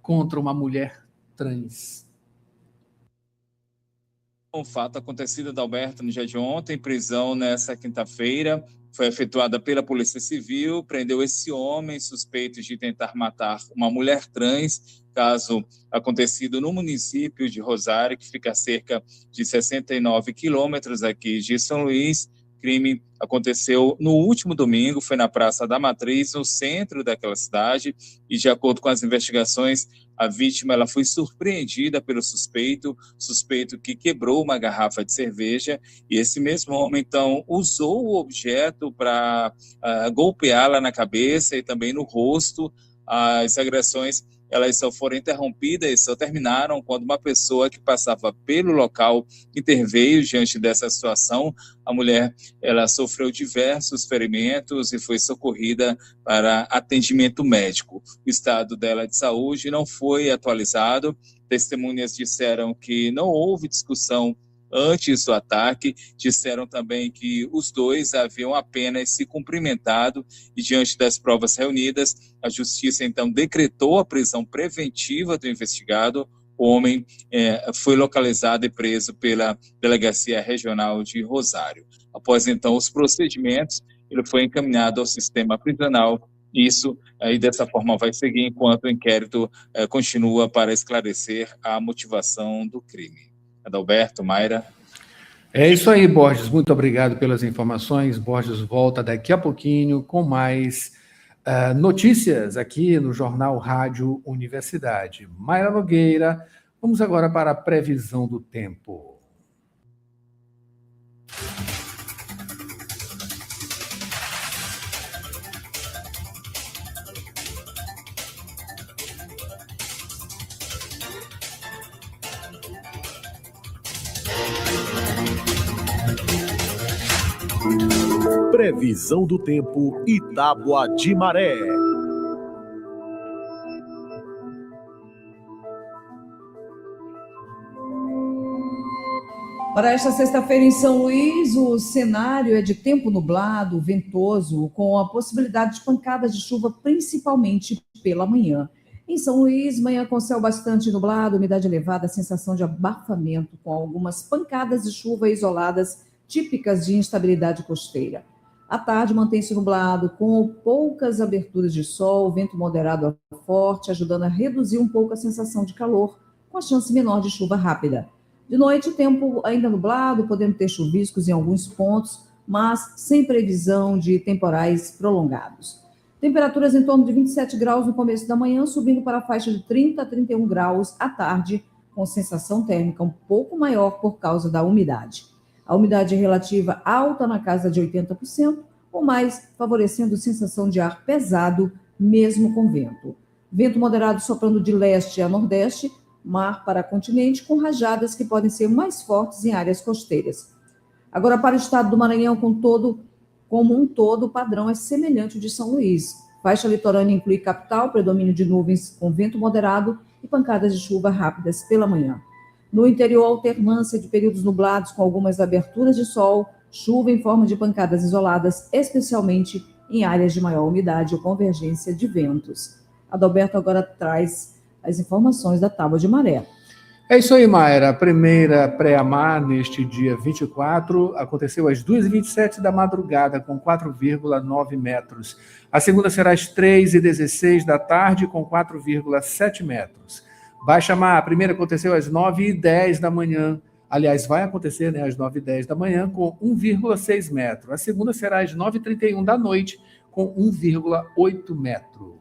contra uma mulher trans. Um fato acontecido, Adalberto, no dia de ontem, prisão nessa quinta-feira, foi efetuada pela Polícia Civil, prendeu esse homem suspeito de tentar matar uma mulher trans, caso acontecido no município de Rosário, que fica a cerca de 69 quilômetros aqui de São Luís. Crime aconteceu no último domingo, foi na Praça da Matriz, no centro daquela cidade, e de acordo com as investigações, a vítima ela foi surpreendida pelo suspeito que quebrou uma garrafa de cerveja, e esse mesmo homem, então, usou o objeto para golpeá-la na cabeça e também no rosto. As agressões elas só foram interrompidas, só terminaram quando uma pessoa que passava pelo local interveio diante dessa situação. A mulher ela sofreu diversos ferimentos e foi socorrida para atendimento médico. O estado dela de saúde não foi atualizado. Testemunhas disseram que não houve discussão antes do ataque, disseram também que os dois haviam apenas se cumprimentado e, diante das provas reunidas, a justiça então decretou a prisão preventiva do investigado. O homem foi localizado e preso pela Delegacia Regional de Rosário. Após então os procedimentos, ele foi encaminhado ao sistema prisional. Isso aí dessa forma vai seguir enquanto o inquérito continua para esclarecer a motivação do crime. Adalberto, Mayra. É isso aí, Borges. Muito obrigado pelas informações. Borges volta daqui a pouquinho com mais notícias aqui no Jornal Rádio Universidade. Mayra Nogueira, vamos agora para a previsão do tempo. Previsão do tempo e tábua de maré. Para esta sexta-feira em São Luís, o cenário é de tempo nublado, ventoso, com a possibilidade de pancadas de chuva, principalmente pela manhã. Em São Luís, manhã com céu bastante nublado, umidade elevada, sensação de abafamento, com algumas pancadas de chuva isoladas, típicas de instabilidade costeira. À tarde, mantém-se nublado, com poucas aberturas de sol, vento moderado a forte, ajudando a reduzir um pouco a sensação de calor, com a chance menor de chuva rápida. De noite, tempo ainda nublado, podendo ter chuviscos em alguns pontos, mas sem previsão de temporais prolongados. Temperaturas em torno de 27 graus no começo da manhã, subindo para a faixa de 30 a 31 graus à tarde, com sensação térmica um pouco maior por causa da umidade. A umidade relativa alta na casa de 80%, ou mais, favorecendo sensação de ar pesado, mesmo com vento. Vento moderado soprando de leste a nordeste, mar para continente, com rajadas que podem ser mais fortes em áreas costeiras. Agora, para o estado do Maranhão como um todo, o padrão é semelhante ao de São Luís. Faixa litorânea inclui capital, predomínio de nuvens com vento moderado e pancadas de chuva rápidas pela manhã. No interior, alternância de períodos nublados com algumas aberturas de sol, chuva em forma de pancadas isoladas, especialmente em áreas de maior umidade ou convergência de ventos. Adalberto agora traz as informações da tábua de maré. É isso aí, Mayra. A primeira pré-amar neste dia 24 aconteceu às 2h27 da madrugada, com 4,9 metros. A segunda será às 3h16 da tarde, com 4,7 metros. Baixa mar, a primeira aconteceu às 9h10 da manhã. Aliás, vai acontecer, né, às 9h10 da manhã, com 1,6 metro. A segunda será às 9h31 da noite, com 1,8 metro.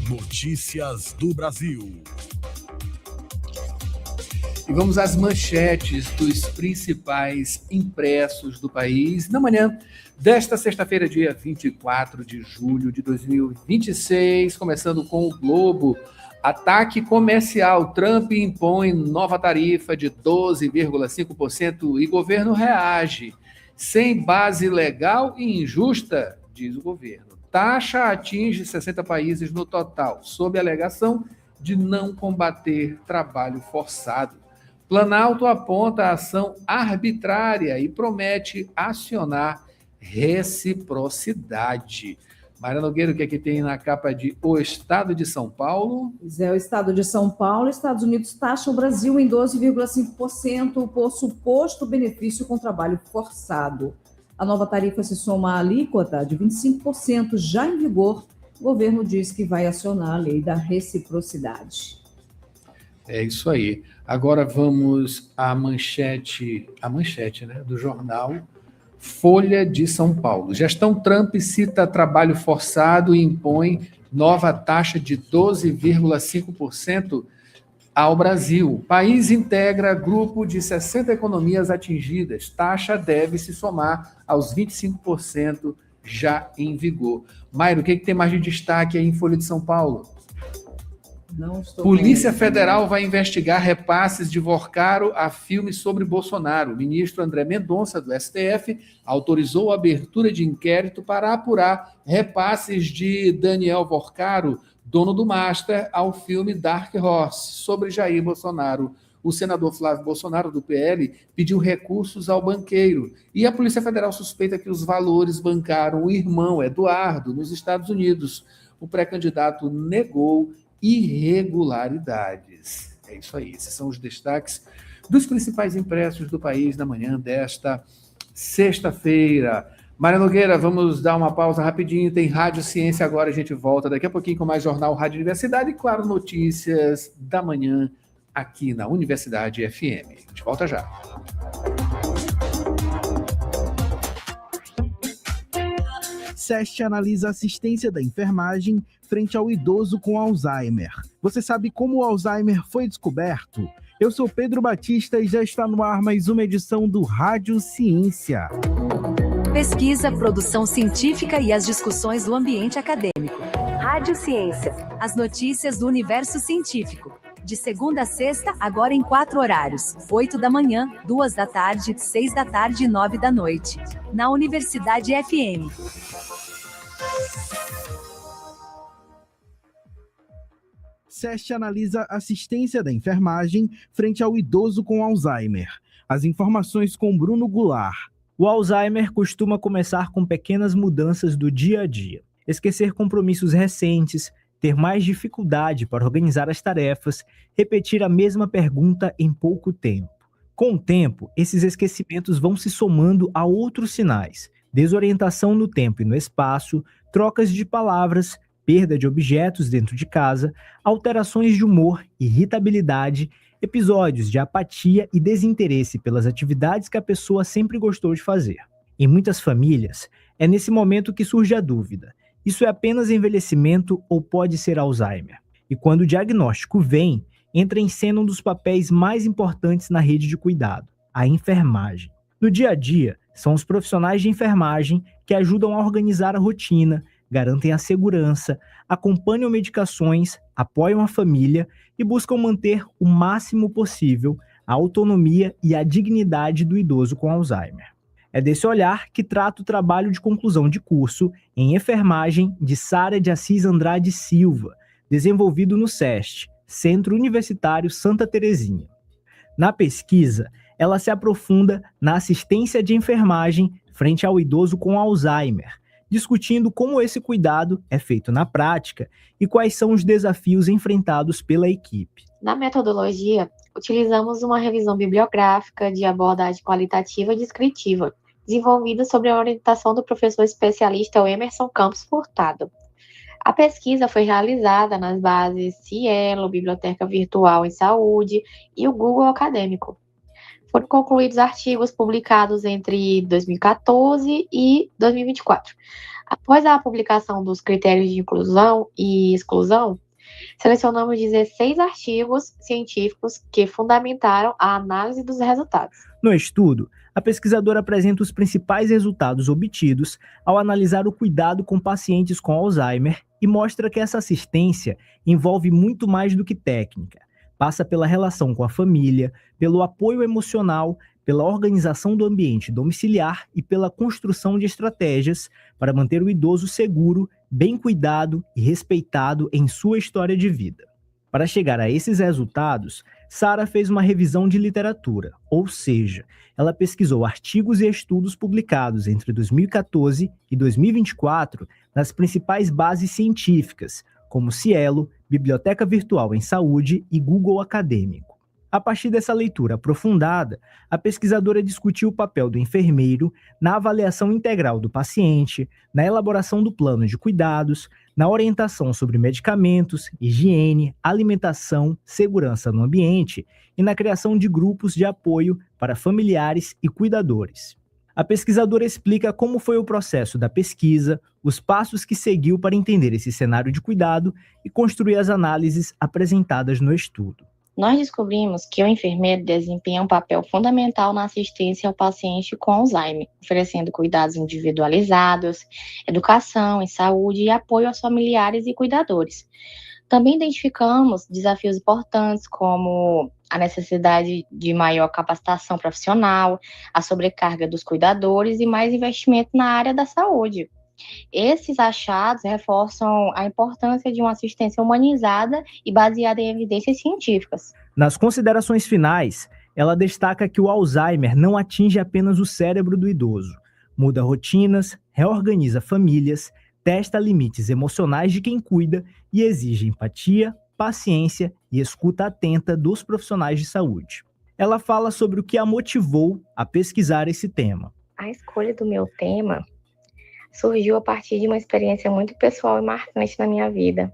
Notícias do Brasil. E vamos às manchetes dos principais impressos do país na manhã desta sexta-feira, dia 24 de julho de 2026, começando com o Globo. Ataque comercial. Trump impõe nova tarifa de 12,5% e governo reage. Sem base legal e injusta, diz o governo. Taxa atinge 60 países no total, sob a alegação de não combater trabalho forçado. Planalto aponta a ação arbitrária e promete acionar reciprocidade. Mayra Nogueira, o que é que tem na capa de O Estado de São Paulo? Pois é, o Estado de São Paulo, Estados Unidos taxa o Brasil em 12,5% por suposto benefício com trabalho forçado. A nova tarifa se soma à alíquota de 25% já em vigor. O governo diz que vai acionar a lei da reciprocidade. É isso aí. Agora vamos à manchete, né, do jornal Folha de São Paulo. Gestão Trump cita trabalho forçado e impõe nova taxa de 12,5% ao Brasil. País integra grupo de 60 economias atingidas. Taxa deve se somar aos 25% já em vigor. Mayra, o que tem mais de destaque aí em Folha de São Paulo? Polícia Federal vai investigar repasses de Vorcaro a filme sobre Bolsonaro. O ministro André Mendonça, do STF, autorizou a abertura de inquérito para apurar repasses de Daniel Vorcaro, dono do Master, ao filme Dark Horse, sobre Jair Bolsonaro. O senador Flávio Bolsonaro, do PL, pediu recursos ao banqueiro. E a Polícia Federal suspeita que os valores bancaram o irmão Eduardo, nos Estados Unidos. O pré-candidato negou irregularidades. É isso aí, esses são os destaques dos principais impressos do país na manhã desta sexta-feira. Mayra Nogueira, vamos dar uma pausa rapidinho, tem Rádio Ciência agora, a gente volta daqui a pouquinho com mais Jornal Rádio Universidade e, claro, notícias da manhã aqui na Universidade FM. A gente volta já. SEST analisa assistência da enfermagem frente ao idoso com Alzheimer. Você sabe como o Alzheimer foi descoberto? Eu sou Pedro Batista e já está no ar mais uma edição do Rádio Ciência. Pesquisa, produção científica e as discussões do ambiente acadêmico. Rádio Ciência. As notícias do universo científico. De segunda a sexta, agora em 4 horários. 8 da manhã, 2 da tarde, 6 da tarde e 9 da noite. Na Universidade FM. SEST analisa assistência da enfermagem frente ao idoso com Alzheimer. As informações com Bruno Goulart. O Alzheimer costuma começar com pequenas mudanças do dia a dia. Esquecer compromissos recentes, ter mais dificuldade para organizar as tarefas, repetir a mesma pergunta em pouco tempo. Com o tempo, esses esquecimentos vão se somando a outros sinais: desorientação no tempo e no espaço, trocas de palavras, perda de objetos dentro de casa, alterações de humor, irritabilidade, episódios de apatia e desinteresse pelas atividades que a pessoa sempre gostou de fazer. Em muitas famílias, é nesse momento que surge a dúvida: isso é apenas envelhecimento ou pode ser Alzheimer? E quando o diagnóstico vem, entra em cena um dos papéis mais importantes na rede de cuidado: a enfermagem. No dia a dia, são os profissionais de enfermagem que ajudam a organizar a rotina, garantem a segurança, acompanham medicações, apoiam a família e buscam manter o máximo possível a autonomia e a dignidade do idoso com Alzheimer. É desse olhar que trata o trabalho de conclusão de curso em enfermagem de Sara de Assis Andrade Silva, desenvolvido no SEST, Centro Universitário Santa Terezinha. Na pesquisa, ela se aprofunda na assistência de enfermagem frente ao idoso com Alzheimer, discutindo como esse cuidado é feito na prática e quais são os desafios enfrentados pela equipe. Na metodologia, utilizamos uma revisão bibliográfica de abordagem qualitativa e descritiva, desenvolvida sob a orientação do professor especialista Emerson Campos Furtado. A pesquisa foi realizada nas bases Cielo, Biblioteca Virtual em Saúde e o Google Acadêmico. Foram concluídos artigos publicados entre 2014 e 2024. Após a publicação dos critérios de inclusão e exclusão, Selecionamos 16 artigos científicos que fundamentaram a análise dos resultados. No estudo, a pesquisadora apresenta os principais resultados obtidos ao analisar o cuidado com pacientes com Alzheimer e mostra que essa assistência envolve muito mais do que técnica. Passa pela relação com a família, pelo apoio emocional, pela organização do ambiente domiciliar e pela construção de estratégias para manter o idoso seguro, bem cuidado e respeitado em sua história de vida. Para chegar a esses resultados, Sara fez uma revisão de literatura, ou seja, ela pesquisou artigos e estudos publicados entre 2014 e 2024 nas principais bases científicas, como Cielo, Biblioteca Virtual em Saúde e Google Acadêmico. A partir dessa leitura aprofundada, a pesquisadora discutiu o papel do enfermeiro na avaliação integral do paciente, na elaboração do plano de cuidados, na orientação sobre medicamentos, higiene, alimentação, segurança no ambiente e na criação de grupos de apoio para familiares e cuidadores. A pesquisadora explica como foi o processo da pesquisa, os passos que seguiu para entender esse cenário de cuidado e construir as análises apresentadas no estudo. Nós descobrimos que o enfermeiro desempenha um papel fundamental na assistência ao paciente com Alzheimer, oferecendo cuidados individualizados, educação em saúde e apoio aos familiares e cuidadores. Também identificamos desafios importantes como a necessidade de maior capacitação profissional, a sobrecarga dos cuidadores e mais investimento na área da saúde. Esses achados reforçam a importância de uma assistência humanizada e baseada em evidências científicas. Nas considerações finais, ela destaca que o Alzheimer não atinge apenas o cérebro do idoso, muda rotinas, reorganiza famílias, testa limites emocionais de quem cuida e exige empatia, paciência e escuta atenta dos profissionais de saúde. Ela fala sobre o que a motivou a pesquisar esse tema. A escolha do meu tema surgiu a partir de uma experiência muito pessoal e marcante na minha vida.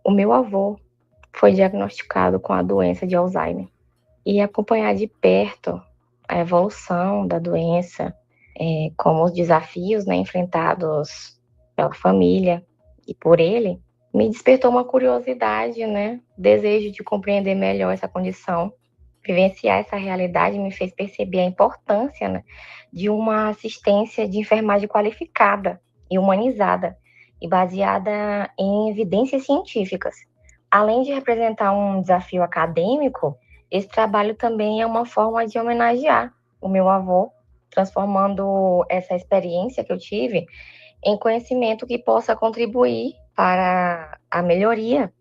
O meu avô foi diagnosticado com a doença de Alzheimer. E acompanhar de perto a evolução da doença, como os desafios, enfrentados pela família e por ele, me despertou uma curiosidade, desejo de compreender melhor essa condição. Vivenciar essa realidade me fez perceber a importância de uma assistência de enfermagem qualificada e humanizada e baseada em evidências científicas. Além de representar um desafio acadêmico, esse trabalho também é uma forma de homenagear o meu avô, transformando essa experiência que eu tive em conhecimento que possa contribuir para a melhoria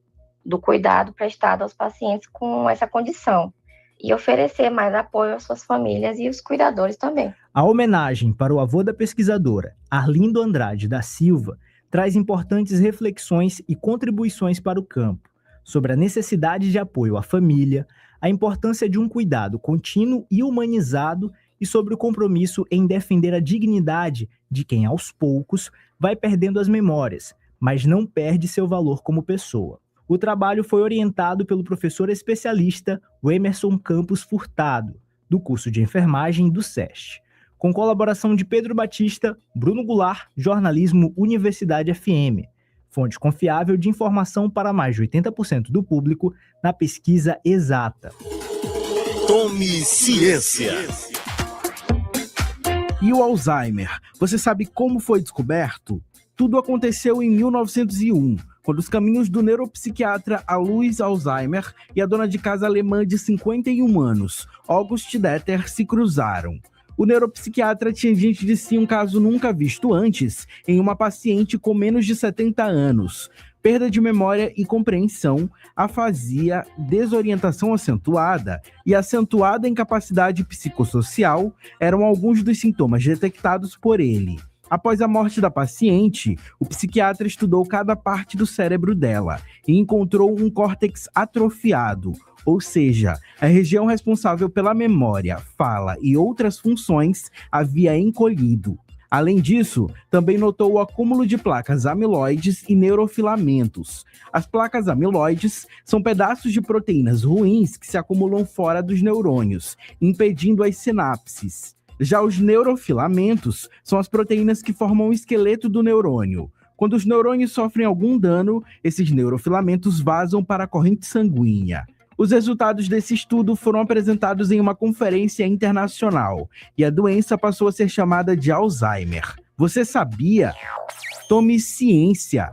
do cuidado prestado aos pacientes com essa condição e oferecer mais apoio às suas famílias e os cuidadores também. A homenagem para o avô da pesquisadora, Arlindo Andrade da Silva, traz importantes reflexões e contribuições para o campo, sobre a necessidade de apoio à família, a importância de um cuidado contínuo e humanizado e sobre o compromisso em defender a dignidade de quem, aos poucos, vai perdendo as memórias, mas não perde seu valor como pessoa. O trabalho foi orientado pelo professor especialista Emerson Campos Furtado, do curso de enfermagem do SESC, com colaboração de Pedro Batista, Bruno Goulart, Jornalismo Universidade FM, fonte confiável de informação para mais de 80% do público na pesquisa exata. Tome ciência. E o Alzheimer? Você sabe como foi descoberto? Tudo aconteceu em 1901, quando os caminhos do neuropsiquiatra Alois Alzheimer e a dona de casa alemã de 51 anos, August Detter, se cruzaram. O neuropsiquiatra tinha diante de si um caso nunca visto antes em uma paciente com menos de 70 anos. Perda de memória e compreensão, afasia, desorientação acentuada e acentuada incapacidade psicossocial eram alguns dos sintomas detectados por ele. Após a morte da paciente, o psiquiatra estudou cada parte do cérebro dela e encontrou um córtex atrofiado, ou seja, a região responsável pela memória, fala e outras funções havia encolhido. Além disso, também notou o acúmulo de placas amiloides e neurofilamentos. As placas amiloides são pedaços de proteínas ruins que se acumulam fora dos neurônios, impedindo as sinapses. Já os neurofilamentos são as proteínas que formam o esqueleto do neurônio. Quando os neurônios sofrem algum dano, esses neurofilamentos vazam para a corrente sanguínea. Os resultados desse estudo foram apresentados em uma conferência internacional e a doença passou a ser chamada de Alzheimer. Você sabia? Tome ciência.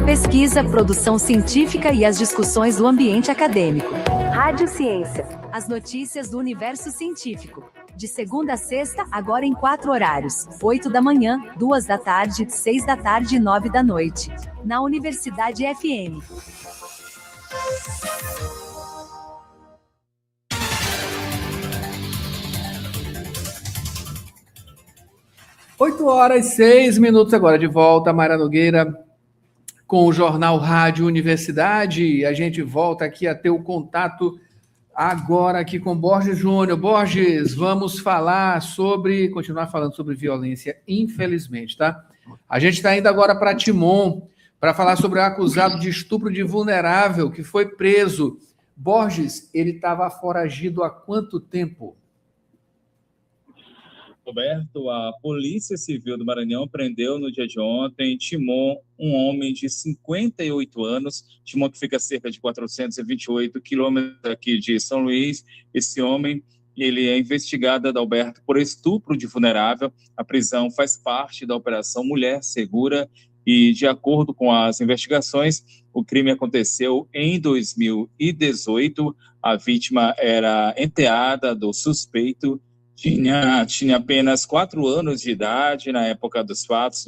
Pesquisa, produção científica e as discussões do ambiente acadêmico. Rádio Ciência. As notícias do universo científico. De segunda a sexta, agora em 4 horários. 8 da manhã, 2 da tarde, 6 da tarde e 9 da noite. Na Universidade FM. Oito horas e 6 minutos agora, de volta, Mayra Nogueira, com o Jornal Rádio Universidade. A gente volta aqui a ter o contato agora aqui com Borges Júnior. Borges, vamos continuar falando sobre violência, infelizmente, tá? A gente está indo agora para Timon, para falar sobre o acusado de estupro de vulnerável que foi preso. Borges, ele estava foragido há quanto tempo? Roberto, a Polícia Civil do Maranhão prendeu no dia de ontem, em Timon, um homem de 58 anos, Timon que fica a cerca de 428 quilômetros aqui de São Luís. Esse homem, ele é investigado, Adalberto, por estupro de vulnerável. A prisão faz parte da Operação Mulher Segura e, de acordo com as investigações, o crime aconteceu em 2018. A vítima era enteada do suspeito, tinha apenas 4 anos de idade na época dos fatos,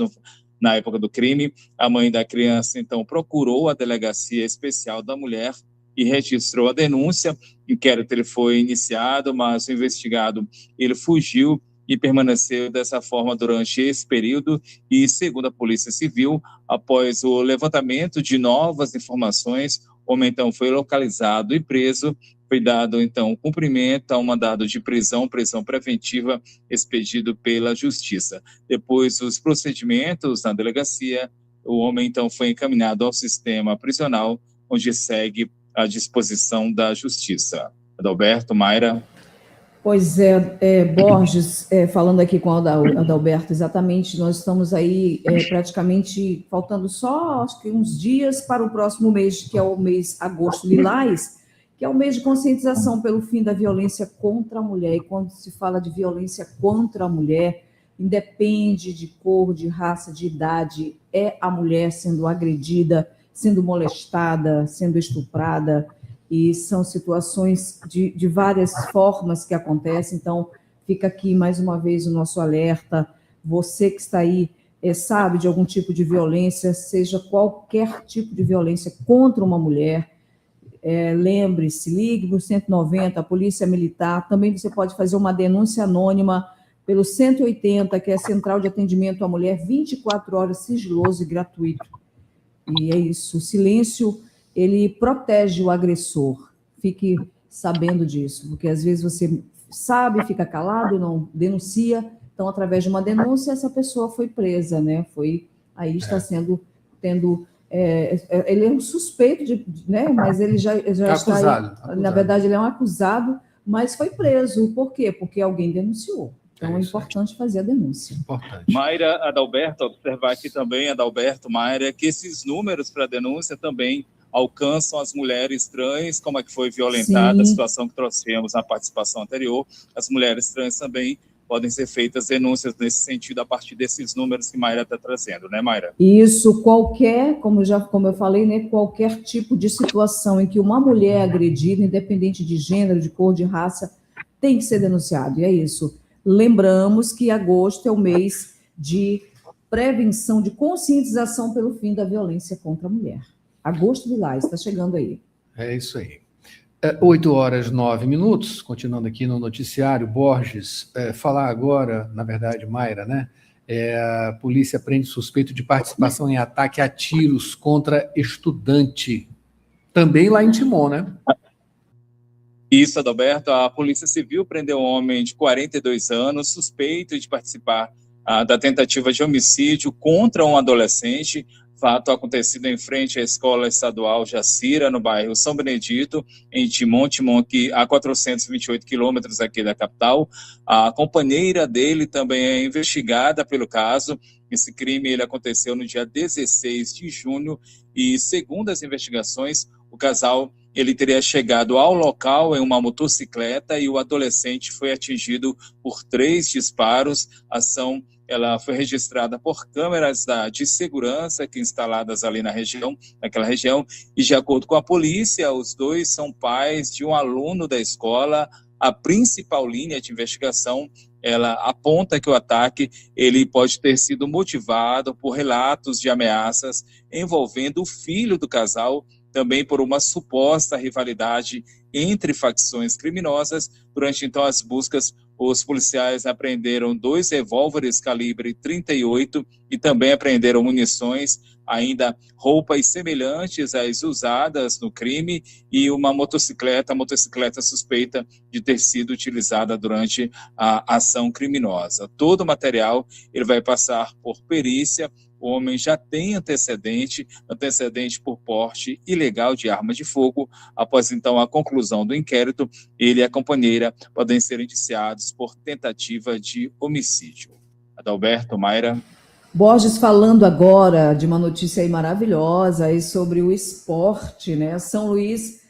na época do crime. A mãe da criança, então, procurou a Delegacia Especial da Mulher e registrou a denúncia. O inquérito ele foi iniciado, mas o investigado ele fugiu e permaneceu dessa forma durante esse período. E, segundo a Polícia Civil, após o levantamento de novas informações, o homem, então, foi localizado e preso. Foi dado, então, cumprimento a um mandado de prisão preventiva expedido pela Justiça. Depois dos procedimentos na delegacia, o homem, então, foi encaminhado ao sistema prisional, onde segue à disposição da Justiça. Adalberto, Mayra. Pois é, Borges, falando aqui com o Adalberto, exatamente, nós estamos aí praticamente faltando só, acho que uns dias para o próximo mês, que é o mês Agosto Lilás, que é o mês de conscientização pelo fim da violência contra a mulher. E quando se fala de violência contra a mulher, independe de cor, de raça, de idade, é a mulher sendo agredida, sendo molestada, sendo estuprada, e são situações de várias formas que acontecem. Então, fica aqui mais uma vez o nosso alerta. Você que está aí, sabe de algum tipo de violência, seja qualquer tipo de violência contra uma mulher, lembre-se, ligue para o 190, a Polícia Militar. Também você pode fazer uma denúncia anônima pelo 180, que é a Central de Atendimento à Mulher, 24 horas, sigiloso e gratuito. E é isso, o silêncio, ele protege o agressor. Fique sabendo disso, porque às vezes você sabe, fica calado, não denuncia. Então, através de uma denúncia, essa pessoa foi presa, né? Está tendo... ele é um suspeito, né? Mas ele já está acusado. Na verdade, ele é um acusado, mas foi preso. Por quê? Porque alguém denunciou. Então, é importante fazer a denúncia. Mayra, Adalberto, observar aqui também, Adalberto, Mayra, que esses números para denúncia também alcançam as mulheres trans, como é que foi violentada. Sim. A situação que trouxemos na participação anterior. As mulheres trans também podem ser feitas denúncias nesse sentido a partir desses números que Mayra está trazendo, né, Mayra? Isso, como eu falei, né, qualquer tipo de situação em que uma mulher é agredida, independente de gênero, de cor, de raça, tem que ser denunciado, e é isso. Lembramos que agosto é o mês de prevenção, de conscientização pelo fim da violência contra a mulher. Agosto Lilás, está chegando aí. É isso aí. 8 horas 9 minutos, continuando aqui no noticiário, Borges, falar agora, na verdade, Mayra, né? A polícia prende suspeito de participação em ataque a tiros contra estudante, também lá em Timon, né? Isso, Adalberto, a Polícia Civil prendeu um homem de 42 anos, suspeito de participar da tentativa de homicídio contra um adolescente. Fato acontecido em frente à Escola Estadual Jacira, no bairro São Benedito, em Timon, que a 428 quilômetros aqui da capital. A companheira dele também é investigada pelo caso. Esse crime ele aconteceu no dia 16 de junho e, segundo as investigações, o casal ele teria chegado ao local em uma motocicleta e o adolescente foi atingido por 3 disparos. A ação ela foi registrada por câmeras de segurança que instaladas ali naquela região, e de acordo com a polícia, os dois são pais de um aluno da escola. A principal linha de investigação, ela aponta que o ataque ele pode ter sido motivado por relatos de ameaças envolvendo o filho do casal, também por uma suposta rivalidade entre facções criminosas. Durante, então, as buscas, os policiais apreenderam 2 revólveres calibre 38 e também apreenderam munições, ainda roupas semelhantes às usadas no crime e uma motocicleta suspeita de ter sido utilizada durante a ação criminosa. Todo o material ele vai passar por perícia. O homem já tem antecedente por porte ilegal de arma de fogo. Após, então, a conclusão do inquérito, ele e a companheira podem ser indiciados por tentativa de homicídio. Adalberto, Mayra. Borges, falando agora de uma notícia aí maravilhosa aí sobre o esporte, né? São Luís,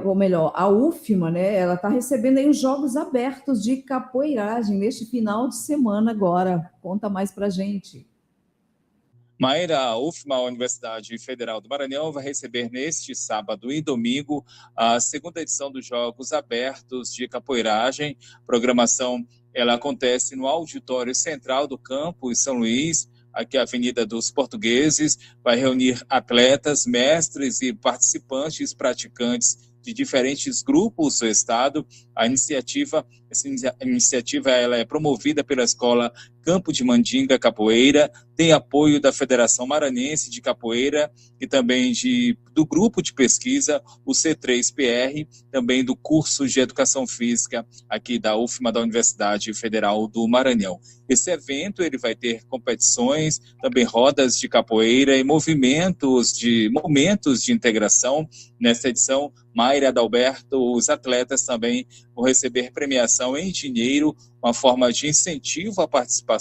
ou melhor, a UFMA, né? Ela está recebendo aí os Jogos Abertos de Capoeiragem neste final de semana agora. Conta mais pra gente. Mayra, a UFMA, a Universidade Federal do Maranhão, vai receber neste sábado e domingo a 2ª edição dos Jogos Abertos de Capoeiragem. A programação ela acontece no auditório central do campus São Luís, aqui a Avenida dos Portugueses. Vai reunir atletas, mestres e participantes, praticantes de diferentes grupos do estado. Essa iniciativa ela é promovida pela Escola Campo de Mandinga Capoeira, tem apoio da Federação Maranhense de Capoeira e também do grupo de pesquisa, o C3PR, também do curso de Educação Física aqui da UFMA, da Universidade Federal do Maranhão. Esse evento ele vai ter competições, também rodas de capoeira e momentos de integração. Nesta edição, Mayra, Adalberto, os atletas também vão receber premiação em dinheiro, uma forma de incentivo à participação.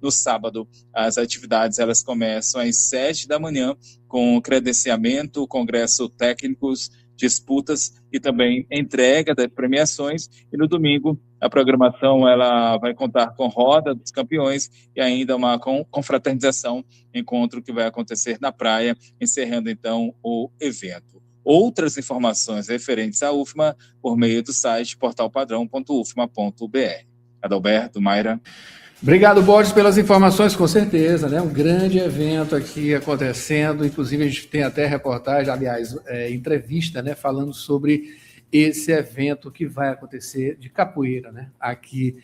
No sábado, as atividades elas começam às 7 da manhã, com credenciamento, congresso técnicos, disputas e também entrega das premiações. E no domingo, a programação ela vai contar com roda dos campeões e ainda uma confraternização, encontro que vai acontecer na praia, encerrando então o evento. Outras informações referentes à UFMA por meio do site portalpadrão.ufma.br. Adalberto, Mayra. Obrigado, Borges, pelas informações, com certeza, né? Um grande evento aqui acontecendo, inclusive a gente tem até reportagem, aliás, entrevista, né? Falando sobre esse evento que vai acontecer de capoeira, né? Aqui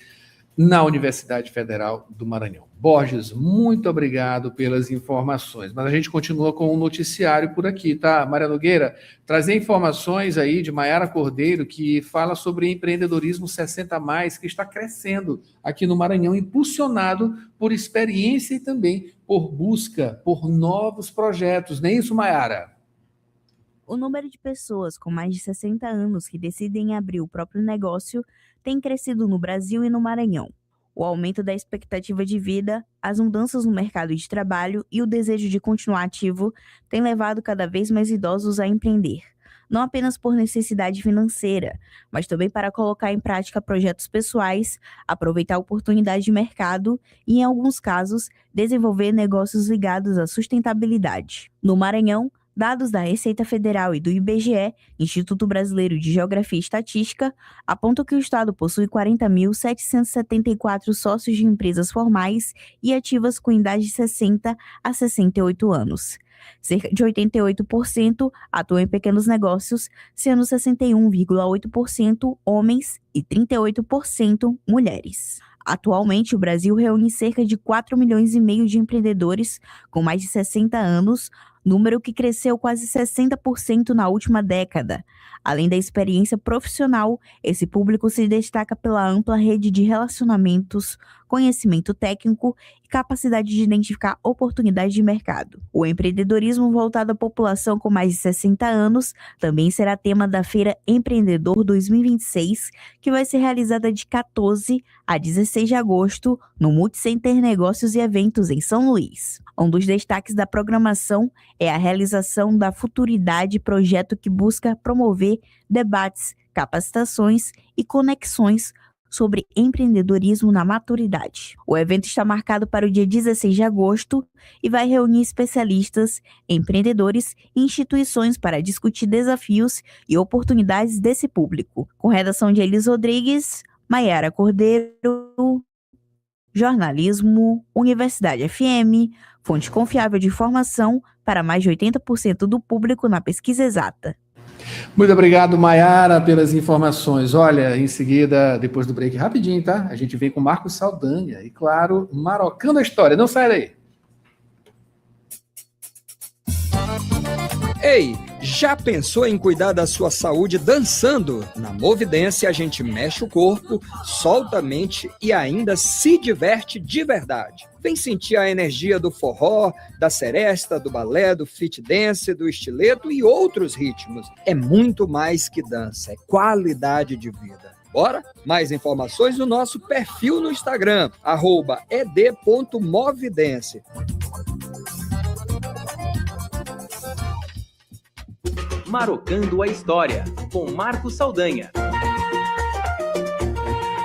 na Universidade Federal do Maranhão. Borges, muito obrigado pelas informações, mas a gente continua com um noticiário por aqui, tá? Maria Nogueira, trazer informações aí de Maiara Cordeiro, que fala sobre empreendedorismo 60+, que está crescendo aqui no Maranhão, impulsionado por experiência e também por busca por novos projetos, não é isso, Maiara? O número de pessoas com mais de 60 anos que decidem abrir o próprio negócio tem crescido no Brasil e no Maranhão. O aumento da expectativa de vida, as mudanças no mercado de trabalho e o desejo de continuar ativo têm levado cada vez mais idosos a empreender, não apenas por necessidade financeira, mas também para colocar em prática projetos pessoais, aproveitar oportunidades de mercado e, em alguns casos, desenvolver negócios ligados à sustentabilidade. No Maranhão, dados da Receita Federal e do IBGE, Instituto Brasileiro de Geografia e Estatística, apontam que o Estado possui 40.774 sócios de empresas formais e ativas com idade de 60 a 68 anos. Cerca de 88% atuam em pequenos negócios, sendo 61,8% homens e 38% mulheres. Atualmente, o Brasil reúne cerca de 4,5 milhões de empreendedores com mais de 60 anos, número que cresceu quase 60% na última década. Além da experiência profissional, esse público se destaca pela ampla rede de relacionamentos, conhecimento técnico e capacidade de identificar oportunidades de mercado. O empreendedorismo voltado à população com mais de 60 anos também será tema da Feira Empreendedor 2026, que vai ser realizada de 14 a 16 de agosto no Multicenter Negócios e Eventos em São Luís. Um dos destaques da programação é a realização da Futuridade, projeto que busca promover debates, capacitações e conexões sobre empreendedorismo na maturidade. O evento está marcado para o dia 16 de agosto e vai reunir especialistas, empreendedores e instituições para discutir desafios e oportunidades desse público. Com redação de Elis Rodrigues, Maiara Cordeiro, jornalismo, Universidade FM, fonte confiável de informação para mais de 80% do público na pesquisa exata. Muito obrigado, Maiara, pelas informações. Olha, em seguida, depois do break, rapidinho, tá? A gente vem com Marcos Saldanha e, claro, Marocando a História. Não sai daí. Ei, já pensou em cuidar da sua saúde dançando? Na Movidência a gente mexe o corpo, solta a mente e ainda se diverte de verdade. Vem sentir a energia do forró, da seresta, do balé, do fit dance, do estileto e outros ritmos. É muito mais que dança, é qualidade de vida. Bora? Mais informações no nosso perfil no Instagram, @ed.movidence. Marocando a História, com Marcos Saldanha.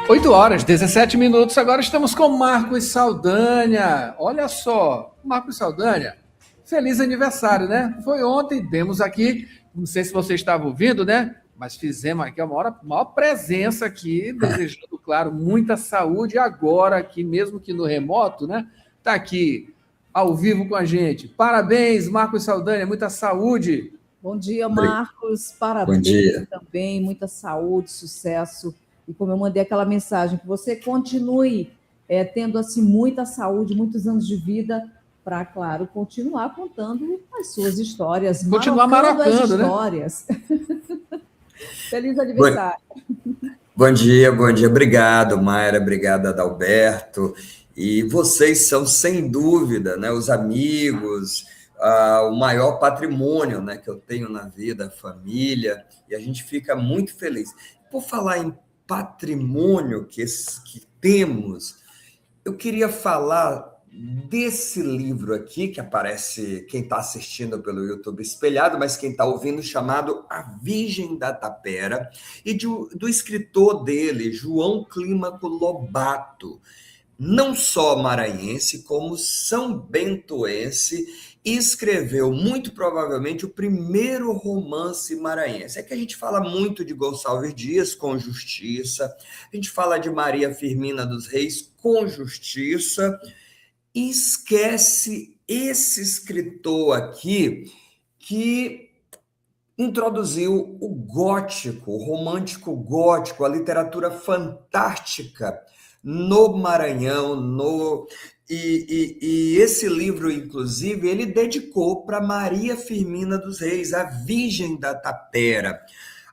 8 horas, 17 minutos, agora estamos com Marcos Saldanha. Olha só, Marcos Saldanha, feliz aniversário, né? Foi ontem, demos aqui, não sei se você estava ouvindo, né? Mas fizemos aqui a maior presença aqui, desejando, claro, muita saúde agora aqui, mesmo que no remoto, né? Tá aqui, ao vivo com a gente. Parabéns, Marcos Saldanha, muita saúde. Bom dia, Marcos. Parabéns. Bom dia. Também, muita saúde, sucesso. E como eu mandei aquela mensagem, que você continue tendo assim muita saúde, muitos anos de vida, para, claro, continuar contando as suas histórias. Continuar marocando, as histórias. Né? Feliz aniversário. Bom dia. Obrigado, Mayra. Obrigado, Adalberto. E vocês são, sem dúvida, né, os amigos, o maior patrimônio, né, que eu tenho na vida, a família, e a gente fica muito feliz. Por falar em patrimônio que temos, eu queria falar desse livro aqui, que aparece, quem está assistindo pelo YouTube espelhado, mas quem está ouvindo, chamado A Virgem da Tapera, e do escritor dele, João Clímaco Lobato, não só maranhense, como são bentoense, e escreveu, muito provavelmente, o primeiro romance maranhense. É que a gente fala muito de Gonçalves Dias, com Justiça, a gente fala de Maria Firmina dos Reis, com Justiça, e esquece esse escritor aqui, que introduziu o gótico, o romântico gótico, a literatura fantástica no Maranhão, E esse livro, inclusive, ele dedicou para Maria Firmina dos Reis, a Virgem da Tapera,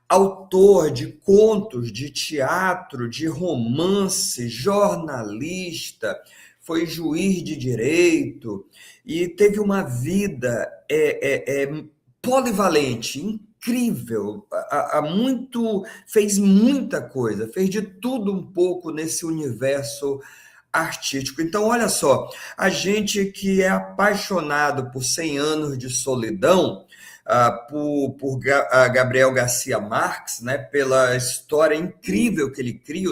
autor de contos, de teatro, de romance, jornalista, foi juiz de direito e teve uma vida polivalente, incrível, fez muita coisa, fez de tudo um pouco nesse universo artístico. Então, olha só, a gente que é apaixonado por 100 anos de solidão, por Gabriel Garcia Marques, né, pela história incrível que ele cria,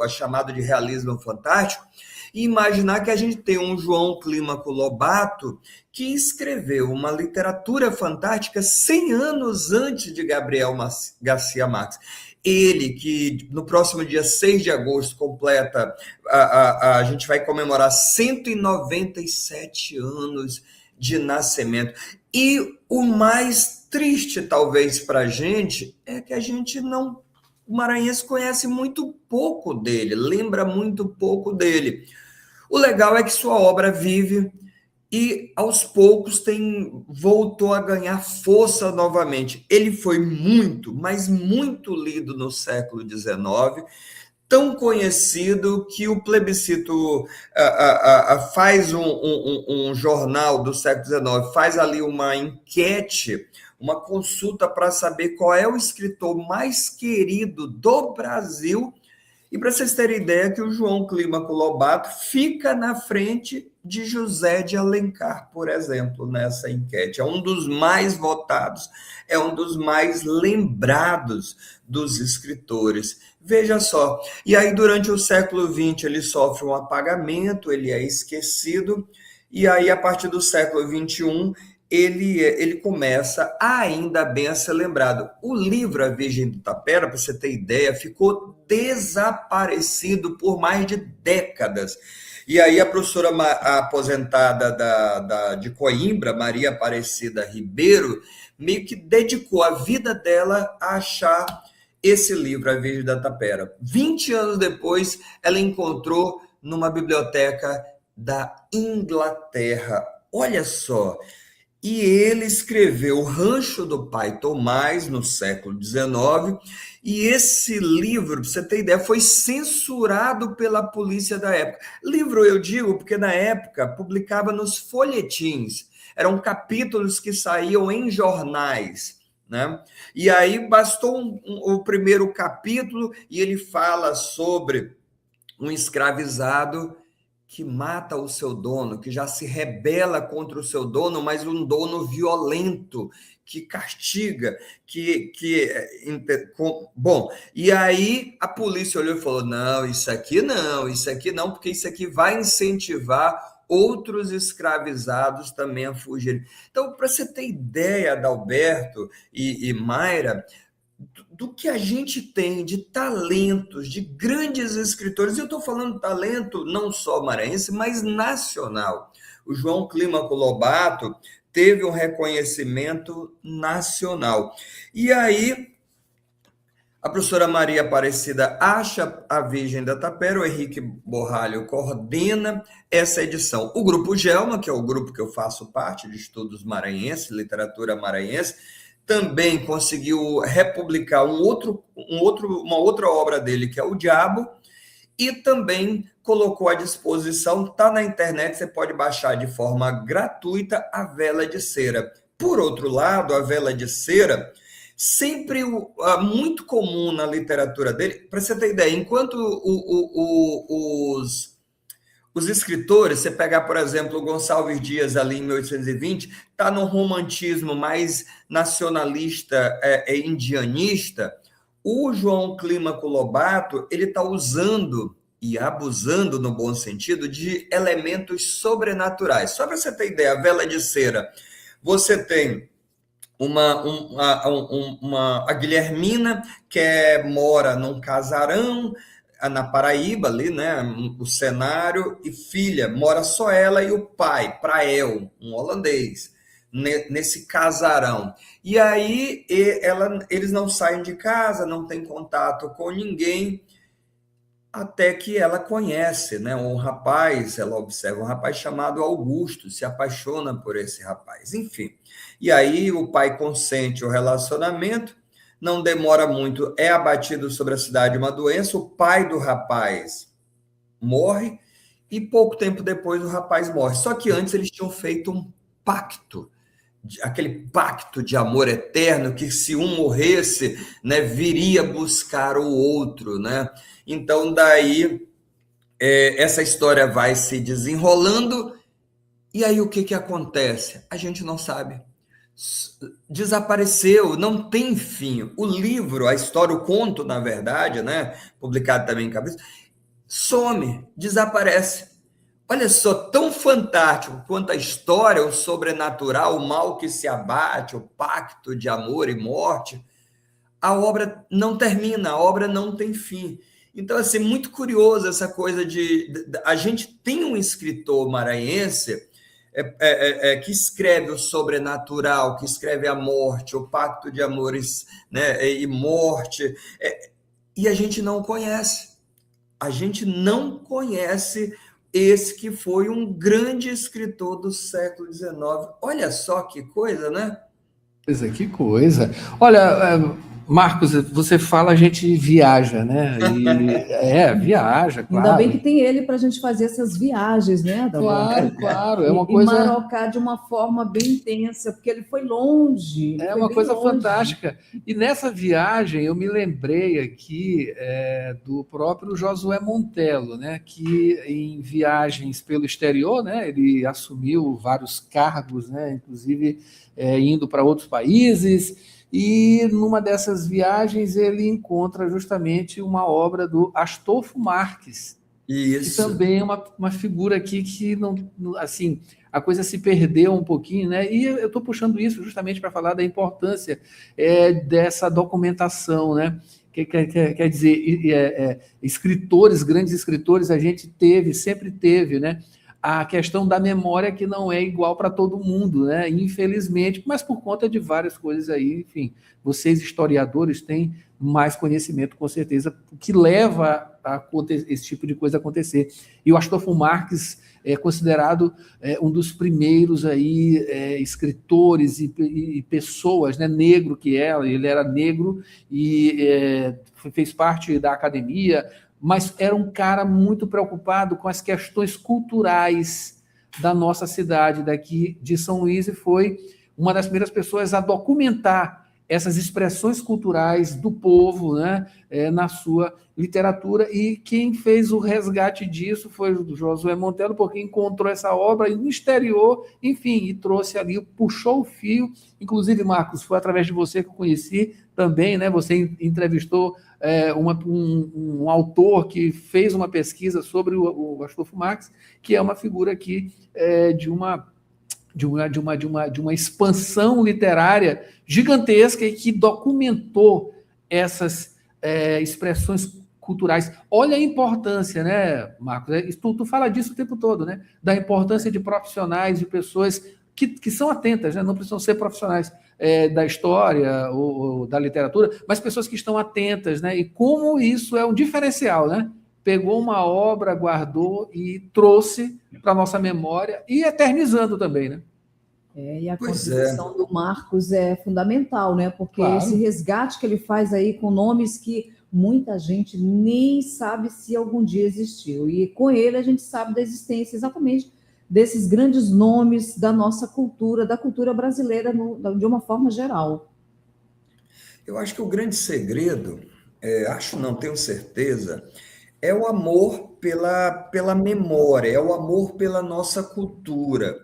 a chamada de realismo fantástico, e imaginar que a gente tem um João Clímaco Lobato que escreveu uma literatura fantástica 100 anos antes de Gabriel Garcia Marques. Ele, que no próximo dia 6 de agosto completa, a gente vai comemorar 197 anos de nascimento. E o mais triste, talvez, para a gente, é que a gente não... O maranhense conhece muito pouco dele, lembra muito pouco dele. O legal é que sua obra vive e, aos poucos, voltou a ganhar força novamente. Ele foi muito, mas muito lido no século XIX, tão conhecido que o plebiscito faz um jornal do século XIX, faz ali uma enquete, uma consulta para saber qual é o escritor mais querido do Brasil. E para vocês terem ideia que o João Clímaco Lobato fica na frente de José de Alencar, por exemplo, nessa enquete. É um dos mais votados, é um dos mais lembrados dos escritores. Veja só, e aí durante o século XX ele sofre um apagamento, ele é esquecido, e aí a partir do século XXI ele começa ainda bem a ser lembrado. O livro A Virgem do Tapera, para você ter ideia, ficou desaparecido por mais de décadas. E aí a professora aposentada de Coimbra, Maria Aparecida Ribeiro, meio que dedicou a vida dela a achar esse livro, A Virgem da Tapera. 20 anos depois, ela encontrou numa biblioteca da Inglaterra. Olha só! E ele escreveu O Rancho do Pai Tomás, no século XIX, e esse livro, para você ter ideia, foi censurado pela polícia da época. Livro, eu digo, porque na época publicava nos folhetins, eram capítulos que saíam em jornais, né? E aí bastou o primeiro capítulo e ele fala sobre um escravizado que mata o seu dono, que já se rebela contra o seu dono, mas um dono violento, que castiga, Bom, e aí a polícia olhou e falou, não, isso aqui não, porque isso aqui vai incentivar outros escravizados também a fugirem. Então, para você ter ideia, Adalberto e Mayra, do que a gente tem de talentos, de grandes escritores, eu estou falando talento não só maranhense, mas nacional. O João Clímaco Lobato teve um reconhecimento nacional. E aí, a professora Maria Aparecida acha A Virgem da Tapera, o Henrique Borralho coordena essa edição. O Grupo Gelma, que é o grupo que eu faço parte, de estudos maranhenses, literatura maranhense, também conseguiu republicar uma outra obra dele, que é O Diabo, e também colocou à disposição, está na internet, você pode baixar de forma gratuita, A Vela de Cera. Por outro lado, A Vela de Cera, sempre muito comum na literatura dele, para você ter ideia, enquanto os escritores, você pegar, por exemplo, o Gonçalves Dias ali em 1820, está no romantismo mais nacionalista e indianista, o João Clímaco Lobato, ele está usando e abusando, no bom sentido, de elementos sobrenaturais. Só para você ter ideia, A Vela de Cera, você tem a Guilhermina, que mora num casarão, na Paraíba, ali, né, o cenário, e filha, mora só ela e o pai, Prael, um holandês, nesse casarão. E aí eles não saem de casa, não têm contato com ninguém, até que ela conhece, né, um rapaz, ela observa um rapaz chamado Augusto, se apaixona por esse rapaz, enfim. E aí o pai consente o relacionamento, não demora muito, é abatido sobre a cidade uma doença, o pai do rapaz morre e pouco tempo depois o rapaz morre. Só que antes eles tinham feito um pacto, aquele pacto de amor eterno, que se um morresse, né, viria buscar o outro, né? Então daí essa história vai se desenrolando e aí o que acontece? A gente não sabe. Desapareceu, não tem fim. O livro, a história, o conto, na verdade, né, publicado também em cabeça, some, desaparece. Olha só, tão fantástico quanto a história, o sobrenatural, o mal que se abate, o pacto de amor e morte, a obra não termina, a obra não tem fim. Então, assim, muito curioso essa coisa a gente tem um escritor maranhense que escreve o sobrenatural, que escreve a morte, o pacto de amores, né, e morte, e a gente não conhece. A gente não conhece esse que foi um grande escritor do século XIX. Olha só que coisa, né? Que coisa. Olha, Marcos, você fala, a gente viaja, né? Viaja, claro. Ainda bem que tem ele para a gente fazer essas viagens, né, Adalberto? Claro, é uma E coisa... marocar de uma forma bem intensa, porque ele foi longe. É uma coisa fantástica. E nessa viagem eu me lembrei aqui do próprio Josué Montello, né? Que em viagens pelo exterior, né? Ele assumiu vários cargos, né? Inclusive indo para outros países. E numa dessas viagens ele encontra justamente uma obra do Astolfo Marques, que também é uma figura aqui que não, assim, a coisa se perdeu um pouquinho, né? E eu estou puxando isso justamente para falar da importância dessa documentação, né? Quer dizer, escritores, grandes escritores, a gente sempre teve, né? A questão da memória que não é igual para todo mundo, né? Infelizmente, mas por conta de várias coisas aí, enfim, vocês historiadores têm mais conhecimento, com certeza, que leva esse tipo de coisa a acontecer. E o Astolfo Marques é considerado um dos primeiros aí, escritores e pessoas, né, negro que ele era negro e fez parte da academia, mas era um cara muito preocupado com as questões culturais da nossa cidade, daqui de São Luís, e foi uma das primeiras pessoas a documentar essas expressões culturais do povo, né, na sua literatura, e quem fez o resgate disso foi o Josué Montello, porque encontrou essa obra no exterior, enfim, e trouxe ali, puxou o fio. Inclusive, Marcos, foi através de você que eu conheci também, né? Você entrevistou um autor que fez uma pesquisa sobre o Astolfo Marques, que é uma figura aqui de uma expansão literária gigantesca e que documentou essas expressões culturais. Olha a importância, né, Marcos? Tu fala disso o tempo todo, né? Da importância de profissionais, de pessoas que são atentas, né? Não precisam ser profissionais da história ou da literatura, mas pessoas que estão atentas, né? E como isso é um diferencial, né? Pegou uma obra, guardou e trouxe para a nossa memória e eternizando também, né? E a contribuição do Marcos é fundamental, né? Porque esse resgate que ele faz aí com nomes que muita gente nem sabe se algum dia existiu. E com ele a gente sabe da existência exatamente desses grandes nomes da nossa cultura, da cultura brasileira de uma forma geral. Eu acho que o grande segredo, tenho certeza, é o amor pela memória, é o amor pela nossa cultura.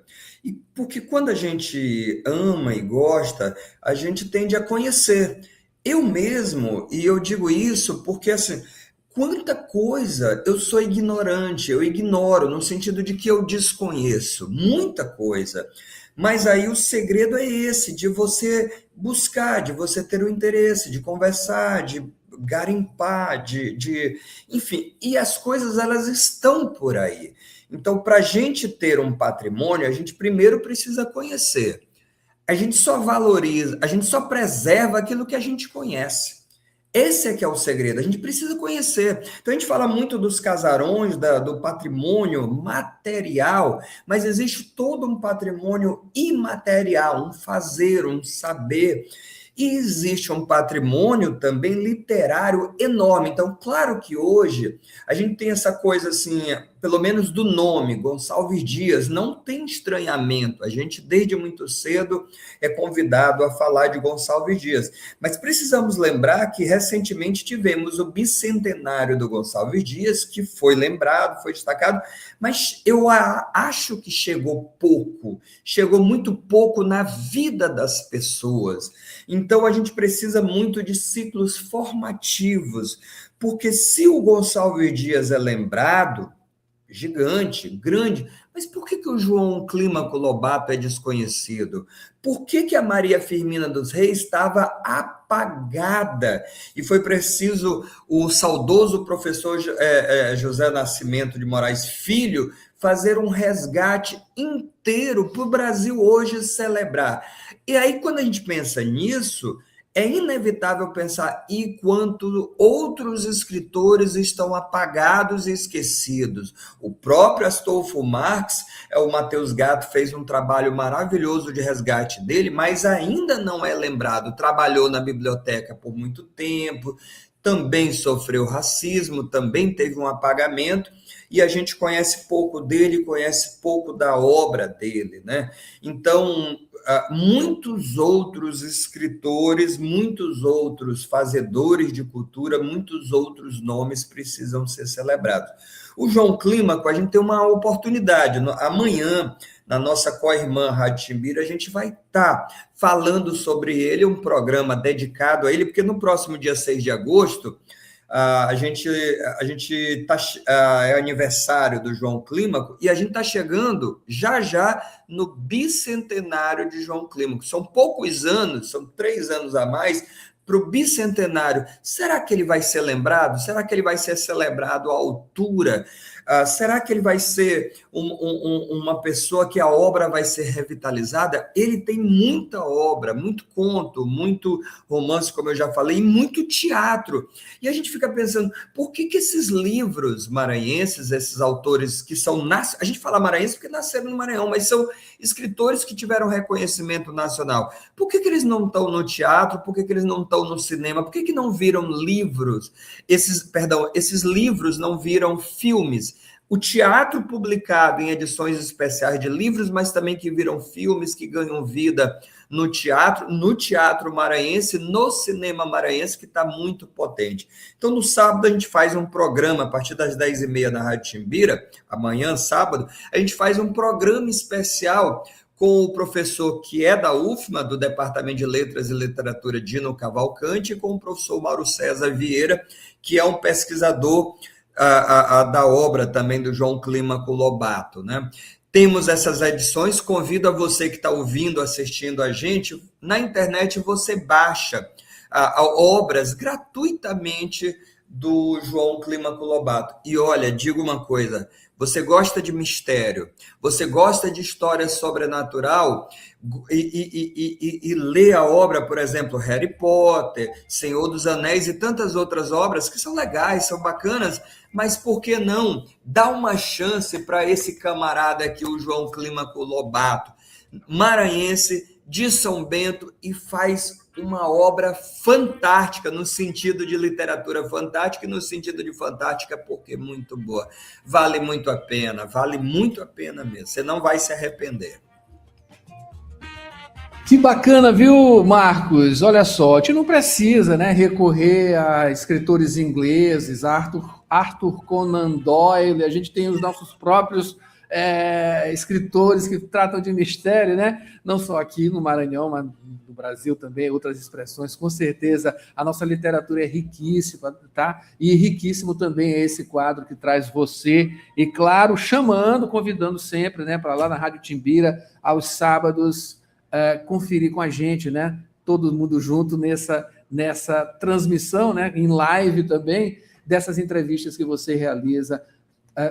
E porque quando a gente ama e gosta, a gente tende a conhecer. Eu mesmo, e eu digo isso porque, assim, quanta coisa eu sou ignorante, eu ignoro, no sentido de que eu desconheço, muita coisa. Mas aí o segredo é esse, de você buscar, de você ter o interesse, de conversar, de garimpar, enfim, e as coisas elas estão por aí. Então, para a gente ter um patrimônio, a gente primeiro precisa conhecer. A gente só valoriza, a gente só preserva aquilo que a gente conhece. Esse é que é o segredo, a gente precisa conhecer. Então, a gente fala muito dos casarões, do patrimônio material, mas existe todo um patrimônio imaterial, um fazer, um saber. E existe um patrimônio também literário enorme. Então, claro que hoje a gente tem essa coisa assim, pelo menos do nome, Gonçalves Dias, não tem estranhamento. A gente, desde muito cedo, é convidado a falar de Gonçalves Dias. Mas precisamos lembrar que recentemente tivemos o bicentenário do Gonçalves Dias, que foi lembrado, foi destacado, mas eu acho que chegou muito pouco na vida das pessoas. Então, a gente precisa muito de ciclos formativos, porque se o Gonçalves Dias é lembrado, gigante, grande, mas por que o João Clímaco Lobato é desconhecido? Por que a Maria Firmina dos Reis estava apagada? E foi preciso o saudoso professor José Nascimento de Moraes Filho fazer um resgate inteiro para o Brasil hoje celebrar. E aí, quando a gente pensa nisso, é inevitável pensar e quanto outros escritores estão apagados e esquecidos. O próprio Astolfo Marx, o Matheus Gatto fez um trabalho maravilhoso de resgate dele, mas ainda não é lembrado. Trabalhou na biblioteca por muito tempo, também sofreu racismo, também teve um apagamento, e a gente conhece pouco dele, conhece pouco da obra dele, né? Então, muitos outros escritores, muitos outros fazedores de cultura, muitos outros nomes precisam ser celebrados. O João Clímaco, a gente tem uma oportunidade. Amanhã, na nossa co-irmã Rádio Timbira, a gente vai estar falando sobre ele, um programa dedicado a ele, porque no próximo dia 6 de agosto, a gente é aniversário do João Clímaco e a gente está chegando já no bicentenário de João Clímaco. São poucos anos, são 3 anos a mais para o bicentenário. Será que ele vai ser lembrado? Será que ele vai ser celebrado à altura? Será que ele vai ser uma pessoa que a obra vai ser revitalizada? Ele tem muita obra, muito conto, muito romance, como eu já falei, e muito teatro. E a gente fica pensando, por que esses livros maranhenses, esses autores que são... A gente fala maranhense porque nasceram no Maranhão, mas são escritores que tiveram reconhecimento nacional. Por que eles não estão no teatro? Por que eles não estão no cinema? Por que não viram livros? Esses livros não viram filmes. O teatro publicado em edições especiais de livros, mas também que viram filmes que ganham vida no teatro maranhense, no cinema maranhense, que está muito potente. Então, no sábado, a gente faz um programa, a partir das 10h30 na Rádio Timbira, amanhã, sábado, a gente faz um programa especial com o professor que é da UFMA, do Departamento de Letras e Literatura, Dino Cavalcante, e com o professor Mauro César Vieira, que é um pesquisador da obra também do João Clímaco Lobato, né? Temos essas edições, convido a você que está ouvindo, assistindo a gente, na internet você baixa obras gratuitamente do João Clímaco Lobato. E olha, digo uma coisa, você gosta de mistério, você gosta de história sobrenatural e lê a obra, por exemplo, Harry Potter, Senhor dos Anéis e tantas outras obras que são legais, são bacanas, mas por que não dar uma chance para esse camarada aqui, o João Clímaco Lobato, maranhense de São Bento, e faz uma obra fantástica, no sentido de literatura fantástica e no sentido de fantástica porque muito boa. Vale muito a pena mesmo. Você não vai se arrepender. Que bacana, viu, Marcos? Olha só, a gente não precisa, né, recorrer a escritores ingleses, Arthur Conan Doyle, a gente tem os nossos próprios escritores que tratam de mistério, né? Não só aqui no Maranhão, mas no Brasil também, outras expressões. Com certeza, a nossa literatura é riquíssima, tá? E riquíssimo também é esse quadro que traz você, e claro, convidando sempre, né, para lá na Rádio Timbira, aos sábados, conferir com a gente, né? Todo mundo junto nessa transmissão, né? Em live também, dessas entrevistas que você realiza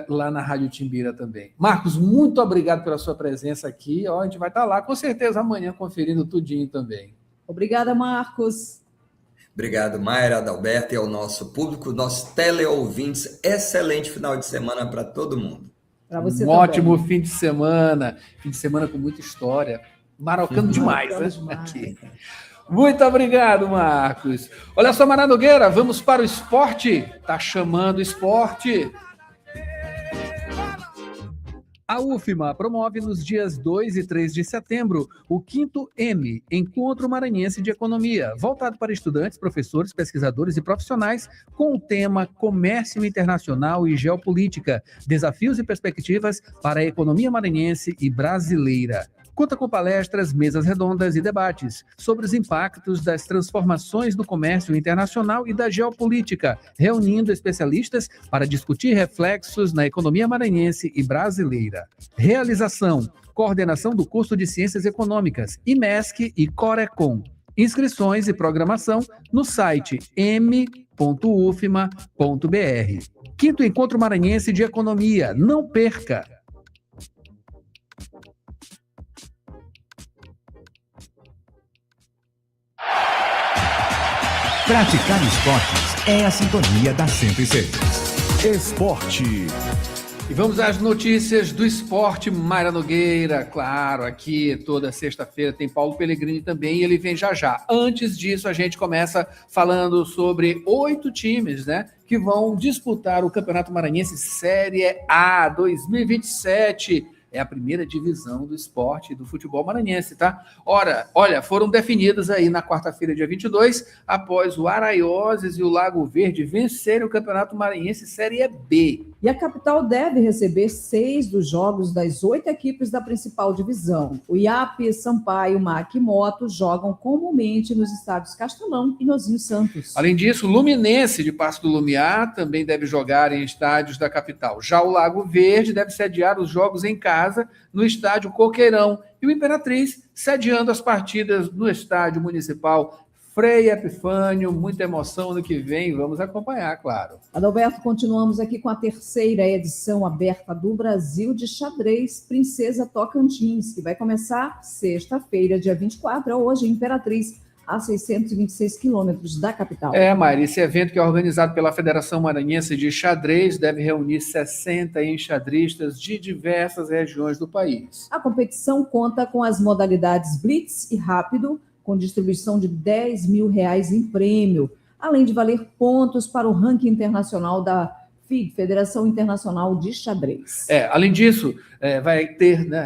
lá na Rádio Timbira também. Marcos, muito obrigado pela sua presença aqui. A gente vai estar lá, com certeza, amanhã, conferindo tudinho também. Obrigada, Marcos. Obrigado, Mayra, Adalberto, e ao nosso público, nossos teleouvintes. Excelente final de semana para todo mundo. Para você ótimo fim de semana com muita história. Marocando demais, né? Aqui. Muito obrigado, Marcos. Olha só, Maná Nogueira, vamos para o esporte. Tá chamando o esporte. A UFMA promove nos dias 2 e 3 de setembro o 5º M, Encontro Maranhense de Economia, voltado para estudantes, professores, pesquisadores e profissionais, com o tema Comércio Internacional e Geopolítica, Desafios e Perspectivas para a Economia Maranhense e Brasileira. Conta com palestras, mesas redondas e debates sobre os impactos das transformações do comércio internacional e da geopolítica, reunindo especialistas para discutir reflexos na economia maranhense e brasileira. Realização: coordenação do curso de Ciências Econômicas, IMESC e Corecon. Inscrições e programação no site m.ufma.br. 5º Encontro Maranhense de Economia. Não perca! Praticar esportes é a sintonia da 106. Esporte. E vamos às notícias do esporte. Mayra Nogueira, claro, aqui toda sexta-feira tem Paulo Pellegrini também e ele vem já já. Antes disso, a gente começa falando sobre 8 times, né, que vão disputar o Campeonato Maranhense Série A 2027. É a primeira divisão do esporte do futebol maranhense, tá? Olha, foram definidas aí na quarta-feira, dia 22, após o Araioses e o Lago Verde vencerem o Campeonato Maranhense Série B. E a capital deve receber 6 dos jogos das 8 equipes da principal divisão. O IAP, Sampaio, MAC e Moto jogam comumente nos estádios Castelão e Nozinho Santos. Além disso, o Luminense de Passo do Lumiar também deve jogar em estádios da capital. Já o Lago Verde deve sediar os jogos em casa no estádio Coqueirão e o Imperatriz sediando as partidas no estádio municipal Frei Epifânio. Muita emoção no que vem, vamos acompanhar, claro. Adalberto, continuamos aqui com a terceira edição aberta do Brasil de Xadrez Princesa Tocantins, que vai começar sexta-feira, dia 24, hoje em Imperatriz, a 626 quilômetros da capital. Mayra, esse evento que é organizado pela Federação Maranhense de Xadrez deve reunir 60 enxadristas de diversas regiões do país. A competição conta com as modalidades Blitz e Rápido, com distribuição de R$10 mil em prêmio, além de valer pontos para o ranking internacional da FIG, Federação Internacional de Xadrez. Além disso,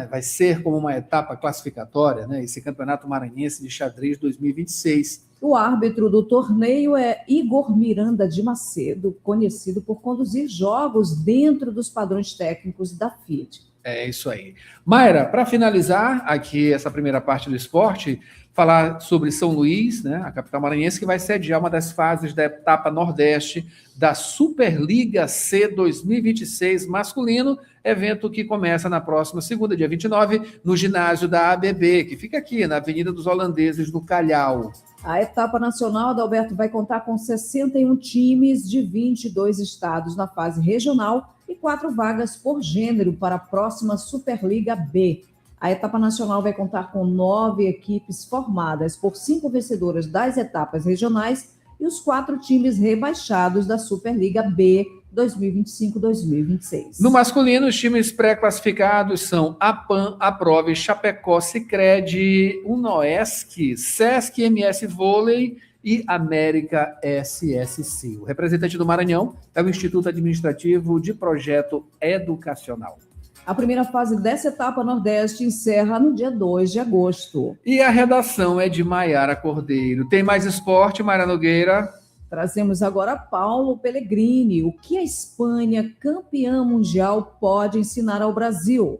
vai ser como uma etapa classificatória, né, esse Campeonato Maranhense de Xadrez 2026. O árbitro do torneio é Igor Miranda de Macedo, conhecido por conduzir jogos dentro dos padrões técnicos da FID. É isso aí. Mayra, para finalizar aqui essa primeira parte do esporte, falar sobre São Luís, né, a capital maranhense, que vai sediar uma das fases da etapa Nordeste da Superliga C 2026 masculino, evento que começa na próxima segunda, dia 29, no ginásio da ABB, que fica aqui na Avenida dos Holandeses do Calhau. A etapa nacional, Adalberto, vai contar com 61 times de 22 estados na fase regional e 4 vagas por gênero para a próxima Superliga B. A etapa nacional vai contar com 9 equipes formadas por 5 vencedoras das etapas regionais e os 4 times rebaixados da Superliga B 2025-2026. No masculino, os times pré-classificados são APAM, Aprove, Chapecó, Sicredi, Unoesc, Sesc MS Vôlei e América SSC. O representante do Maranhão é o Instituto Administrativo de Projeto Educacional. A primeira fase dessa etapa Nordeste encerra no dia 2 de agosto. E a redação é de Maiara Cordeiro. Tem mais esporte, Mayra Nogueira? Trazemos agora Paulo Pellegrini. O que a Espanha, campeã mundial, pode ensinar ao Brasil?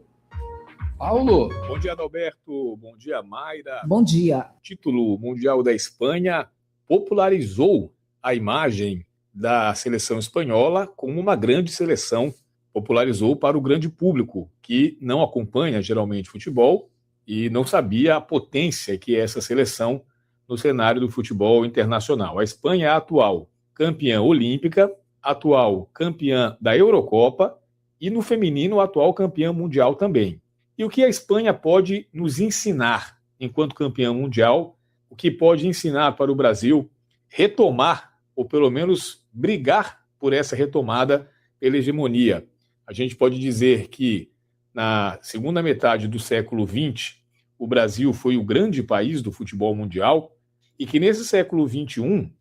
Paulo. Bom dia, Adalberto. Bom dia, Mayra. Bom dia. O título mundial da Espanha popularizou a imagem da seleção espanhola como uma grande seleção. Popularizou para o grande público, que não acompanha geralmente futebol e não sabia a potência que é essa seleção no cenário do futebol internacional. A Espanha é a atual campeã olímpica, atual campeã da Eurocopa e no feminino, a atual campeã mundial também. E o que a Espanha pode nos ensinar enquanto campeã mundial, o que pode ensinar para o Brasil retomar, ou pelo menos brigar por essa retomada pela hegemonia. A gente pode dizer que na segunda metade do século XX, o Brasil foi o grande país do futebol mundial e que nesse século XXI,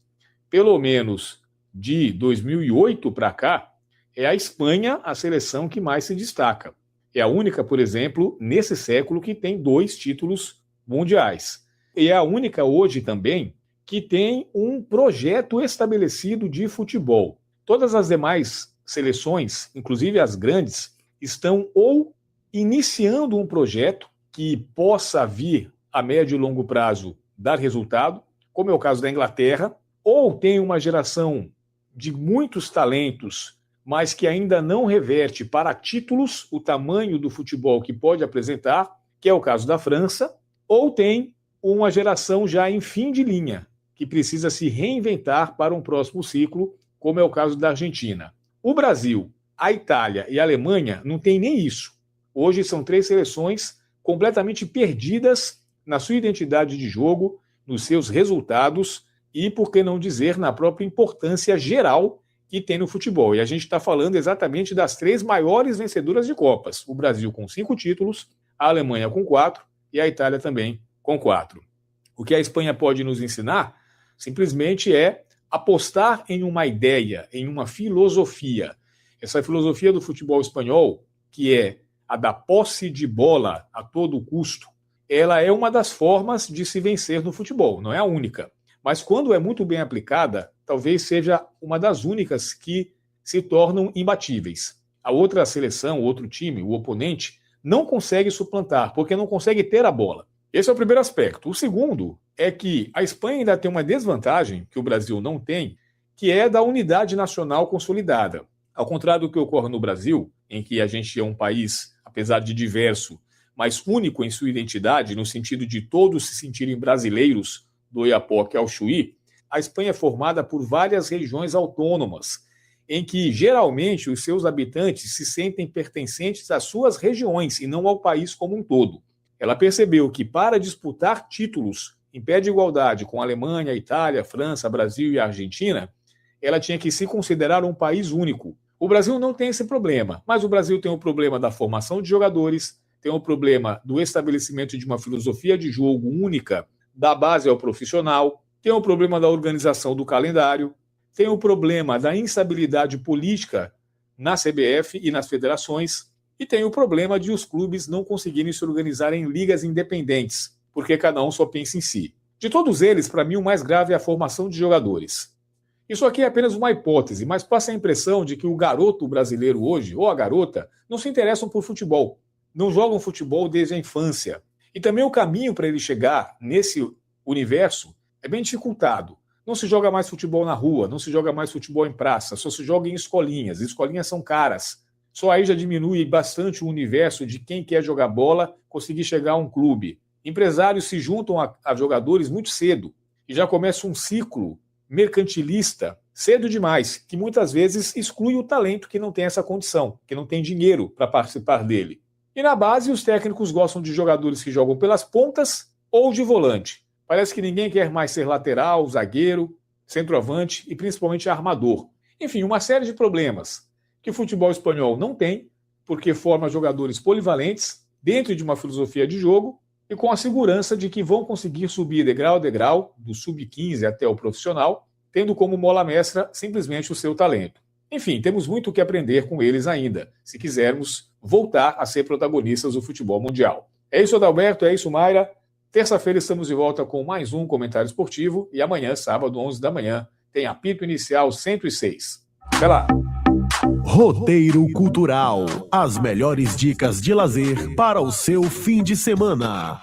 pelo menos de 2008 para cá, é a Espanha a seleção que mais se destaca. É a única, por exemplo, nesse século que tem 2 títulos mundiais. E é a única hoje também que tem um projeto estabelecido de futebol. Todas as demais seleções, inclusive as grandes, estão ou iniciando um projeto que possa vir a médio e longo prazo dar resultado, como é o caso da Inglaterra, ou tem uma geração de muitos talentos, mas que ainda não reverte para títulos o tamanho do futebol que pode apresentar, que é o caso da França, ou tem uma geração já em fim de linha, que precisa se reinventar para um próximo ciclo, como é o caso da Argentina. O Brasil, a Itália e a Alemanha não tem nem isso. Hoje são 3 seleções completamente perdidas na sua identidade de jogo, nos seus resultados, e, por que não dizer, na própria importância geral que tem no futebol. E a gente está falando exatamente das 3 maiores vencedoras de Copas. O Brasil com 5 títulos, a Alemanha com 4 e a Itália também com 4. O que a Espanha pode nos ensinar simplesmente é apostar em uma ideia, em uma filosofia. Essa filosofia do futebol espanhol, que é a da posse de bola a todo custo, ela é uma das formas de se vencer no futebol, não é a única. Mas quando é muito bem aplicada, talvez seja uma das únicas que se tornam imbatíveis. A outra seleção, o outro time, o oponente, não consegue suplantar, porque não consegue ter a bola. Esse é o primeiro aspecto. O segundo é que a Espanha ainda tem uma desvantagem, que o Brasil não tem, que é da unidade nacional consolidada. Ao contrário do que ocorre no Brasil, em que a gente é um país, apesar de diverso, mas único em sua identidade, no sentido de todos se sentirem brasileiros, do Oiapoque ao Chuí, a Espanha é formada por várias regiões autônomas, em que geralmente os seus habitantes se sentem pertencentes às suas regiões e não ao país como um todo. Ela percebeu que para disputar títulos em pé de igualdade com a Alemanha, Itália, França, Brasil e Argentina, ela tinha que se considerar um país único. O Brasil não tem esse problema, mas o Brasil tem o problema da formação de jogadores, tem o problema do estabelecimento de uma filosofia de jogo única, da base ao profissional, tem o problema da organização do calendário, tem o problema da instabilidade política na CBF e nas federações, e tem o problema de os clubes não conseguirem se organizar em ligas independentes, porque cada um só pensa em si. De todos eles, para mim, o mais grave é a formação de jogadores. Isso aqui é apenas uma hipótese, mas passa a impressão de que o garoto brasileiro hoje, ou a garota, não se interessam por futebol, não jogam futebol desde a infância. E também o caminho para ele chegar nesse universo é bem dificultado. Não se joga mais futebol na rua, não se joga mais futebol em praça, só se joga em escolinhas. Escolinhas são caras. Só aí já diminui bastante o universo de quem quer jogar bola conseguir chegar a um clube. Empresários se juntam a jogadores muito cedo e já começa um ciclo mercantilista cedo demais, que muitas vezes exclui o talento que não tem essa condição, que não tem dinheiro para participar dele. E na base, os técnicos gostam de jogadores que jogam pelas pontas ou de volante. Parece que ninguém quer mais ser lateral, zagueiro, centroavante e principalmente armador. Enfim, uma série de problemas que o futebol espanhol não tem, porque forma jogadores polivalentes dentro de uma filosofia de jogo e com a segurança de que vão conseguir subir degrau a degrau, do sub-15 até o profissional, tendo como mola mestra simplesmente o seu talento. Enfim, temos muito o que aprender com eles ainda, se quisermos voltar a ser protagonistas do futebol mundial. É isso, Adalberto, é isso, Mayra. Terça-feira estamos de volta com mais um Comentário Esportivo e amanhã, sábado, 11 da manhã, tem apito inicial 106. Até lá! Roteiro Cultural. As melhores dicas de lazer para o seu fim de semana.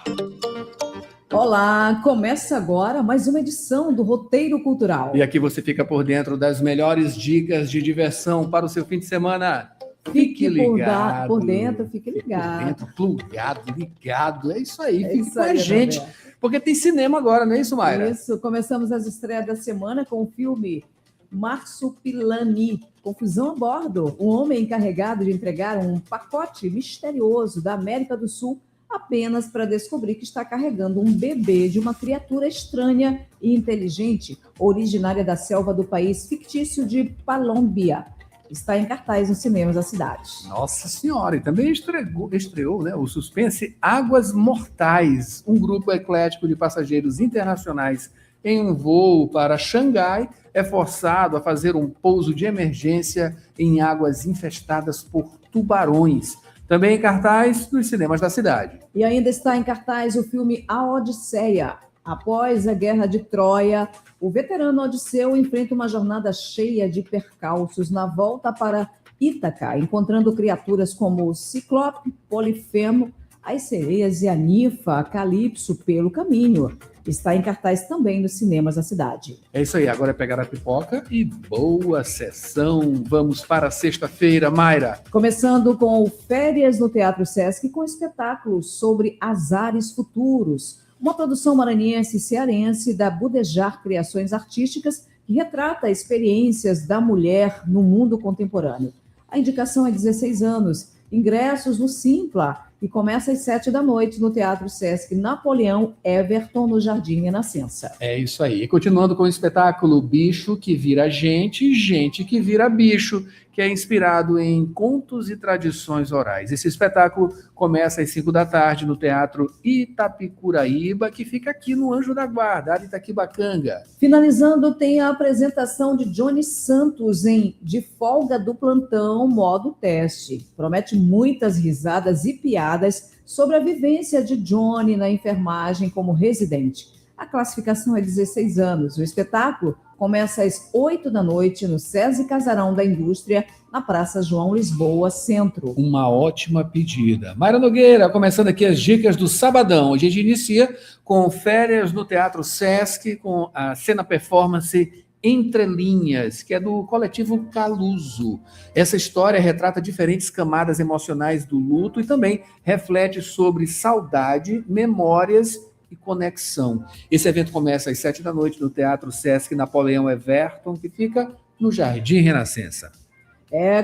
Olá, começa agora mais uma edição do Roteiro Cultural. E aqui você fica por dentro das melhores dicas de diversão para o seu fim de semana. Fique ligado. Por dentro, fique ligado. Por dentro, plugado, ligado. É isso aí, fique isso com a aí, gente. Porque tem cinema agora, não é isso, Mayra? Isso, começamos as estreias da semana com o filme Marsupilami, Confusão a Bordo. Um homem encarregado de entregar um pacote misterioso da América do Sul apenas para descobrir que está carregando um bebê de uma criatura estranha e inteligente, originária da selva do país fictício de Palómbia. Está em cartaz nos cinemas da cidade. Nossa Senhora! E também estreou, né, o suspense Águas Mortais, um grupo eclético de passageiros internacionais em um voo para Xangai é forçado a fazer um pouso de emergência em águas infestadas por tubarões. Também em cartaz nos cinemas da cidade. E ainda está em cartaz o filme A Odisseia. Após a Guerra de Troia, o veterano Odisseu enfrenta uma jornada cheia de percalços na volta para Ítaca, encontrando criaturas como o Ciclope, Polifemo, as sereias e a ninfa Calipso pelo caminho. Está em cartaz também nos cinemas da cidade. É isso aí, agora é pegar a pipoca e boa sessão. Vamos para sexta-feira, Mayra. Começando com Férias no Teatro Sesc, com espetáculos sobre azares futuros. Uma produção maranhense e cearense da Budejar Criações Artísticas, que retrata experiências da mulher no mundo contemporâneo. A indicação é 16 anos, ingressos no Simpla que começa às 7h no Teatro Sesc Napoleão Everton, no Jardim Renascença. É isso aí. E continuando com o espetáculo Bicho que Vira Gente, Gente que Vira Bicho, que é inspirado em contos e tradições orais. Esse espetáculo começa às 5h no Teatro Itapicuraíba, que fica aqui no Anjo da Guarda, área Itaquibacanga. Finalizando, tem a apresentação de Johnny Santos em De Folga do Plantão, modo teste. Promete muitas risadas e piadas sobre a vivência de Johnny na enfermagem como residente. A classificação é 16 anos. O espetáculo começa às 8h no SESI Casarão da Indústria, na Praça João Lisboa, Centro. Uma ótima pedida. Mayra Nogueira, começando aqui as dicas do sabadão. A gente inicia com Férias no Teatro Sesc, com a cena performance Entre Linhas, que é do coletivo Caluso. Essa história retrata diferentes camadas emocionais do luto e também reflete sobre saudade, memórias e conexão. Esse evento começa às 7h no Teatro Sesc Napoleão Everton, que fica no Jardim Renascença.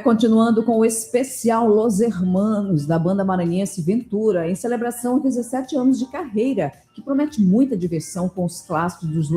Continuando com o especial Los Hermanos, da banda maranhense Ventura, em celebração a 17 anos de carreira, que promete muita diversão com os clássicos dos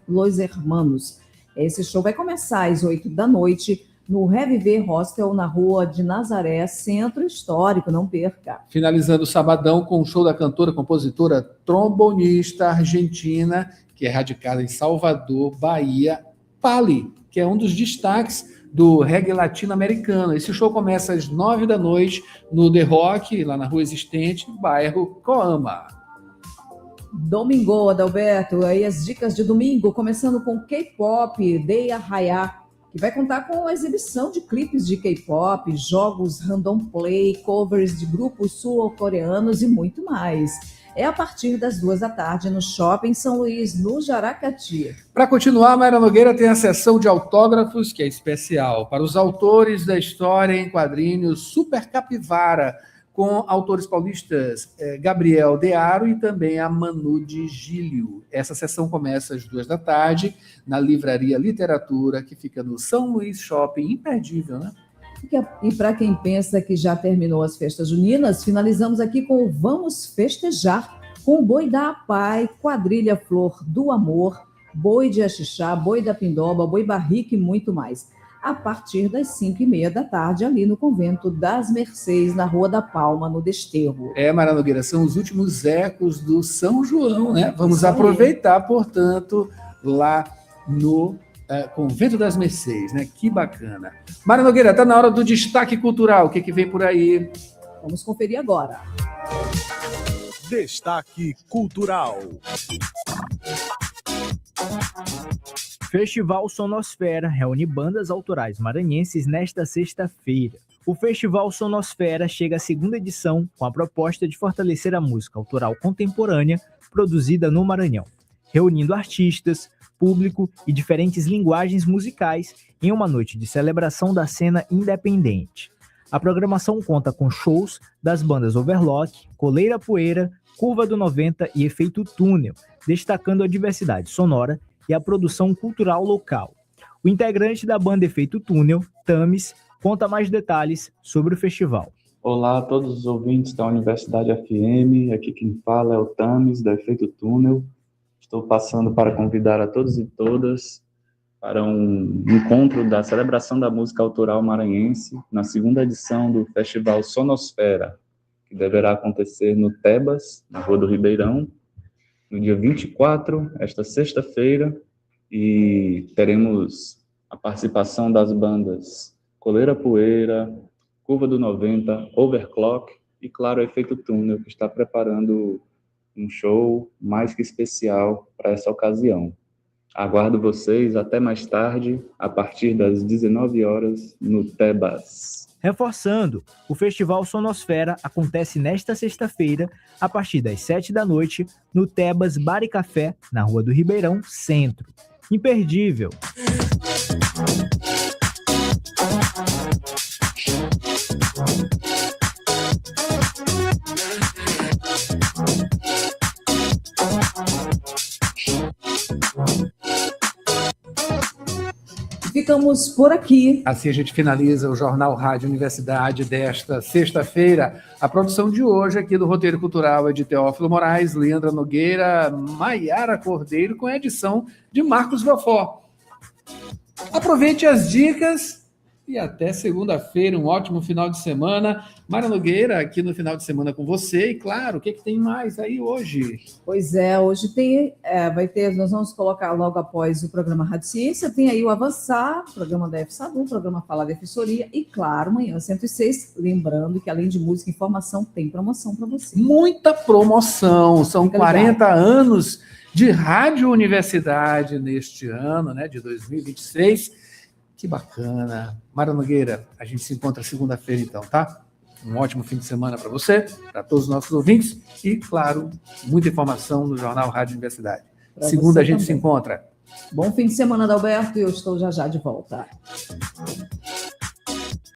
Los Hermanos. Esse show vai começar às 8h no Reviver Hostel, na Rua de Nazaré, Centro Histórico, não perca. Finalizando o sabadão com o show da cantora, compositora, trombonista argentina, que é radicada em Salvador, Bahia, Pali, que é um dos destaques do reggae latino-americano. Esse show começa às 9h no The Rock, lá na Rua Existente, bairro Coama. Domingo, Adalberto, aí as dicas de domingo, começando com K-pop, Day Arraiá, que vai contar com a exibição de clipes de K-pop, jogos random play, covers de grupos sul-coreanos e muito mais. É a partir das 2h no Shopping São Luís, no Jaracati. Para continuar, Mayra Nogueira tem a sessão de autógrafos, que é especial para os autores da história em quadrinhos Super Capivara, com autores paulistas Gabriel Dearo e também a Manu de Gílio. Essa sessão começa às 2h na Livraria Literatura, que fica no São Luís Shopping, imperdível, né? E para quem pensa que já terminou as festas juninas, finalizamos aqui com o Vamos Festejar, com o Boi da Apai, Quadrilha Flor do Amor, Boi de Axixá, Boi da Pindoba, Boi Barrique e muito mais. A partir das 5h30 ali no Convento das Mercês, na Rua da Palma, no Desterro. Mayra Nogueira, são os últimos ecos do São João, né? Vamos aproveitar, portanto, lá no Convento das Mercês, né? Que bacana. Mayra Nogueira, está na hora do destaque cultural. O que vem por aí? Vamos conferir agora. Destaque cultural. Festival Sonosfera reúne bandas autorais maranhenses nesta sexta-feira. O Festival Sonosfera chega à 2ª edição com a proposta de fortalecer a música autoral contemporânea produzida no Maranhão, reunindo artistas, público e diferentes linguagens musicais em uma noite de celebração da cena independente. A programação conta com shows das bandas Overlock, Coleira Poeira, Curva do 90 e Efeito Túnel, destacando a diversidade sonora e a produção cultural local. O integrante da banda Efeito Túnel, Tamis, conta mais detalhes sobre o festival. Olá a todos os ouvintes da Universidade FM, aqui quem fala é o Tamis, da Efeito Túnel. Estou passando para convidar a todos e todas para um encontro da celebração da música autoral maranhense, na 2ª edição do Festival Sonosfera, que deverá acontecer no Tebas, na Rua do Ribeirão, no dia 24, esta sexta-feira, e teremos a participação das bandas Coleira Poeira, Curva do 90, Overclock e, claro, Efeito Túnel, que está preparando um show mais que especial para essa ocasião. Aguardo vocês até mais tarde, a partir das 19h, no Tebas. Reforçando, o Festival Sonosfera acontece nesta sexta-feira, a partir das 7h no Tebas Bar e Café, na Rua do Ribeirão, Centro. Imperdível! ficamos por aqui. Assim a gente finaliza o Jornal Rádio Universidade desta sexta-feira. A produção de hoje aqui do Roteiro Cultural é de Teófilo Moraes, Leandra Nogueira, Maiara Cordeiro, com a edição de Marcos Belfort. Aproveite as dicas e até segunda-feira, um ótimo final de semana. Mara Nogueira, aqui no final de semana com você. E claro, o que tem mais aí hoje? Pois é, hoje nós vamos colocar logo após o programa Rádio Ciência, tem aí o Avançar, programa da FSADU, o programa Fala Defensoria e, claro, Manhã 106, lembrando que além de música e informação, tem promoção para você. Muita promoção, são 40 anos de Rádio Universidade neste ano, né, de 2026. Que bacana. Mara Nogueira, a gente se encontra segunda-feira então, tá? Um ótimo fim de semana para você, para todos os nossos ouvintes e, claro, muita informação no Jornal Rádio Universidade. Pra Segunda a gente também. se encontra. Bom fim de semana, Adalberto, e eu estou já de volta.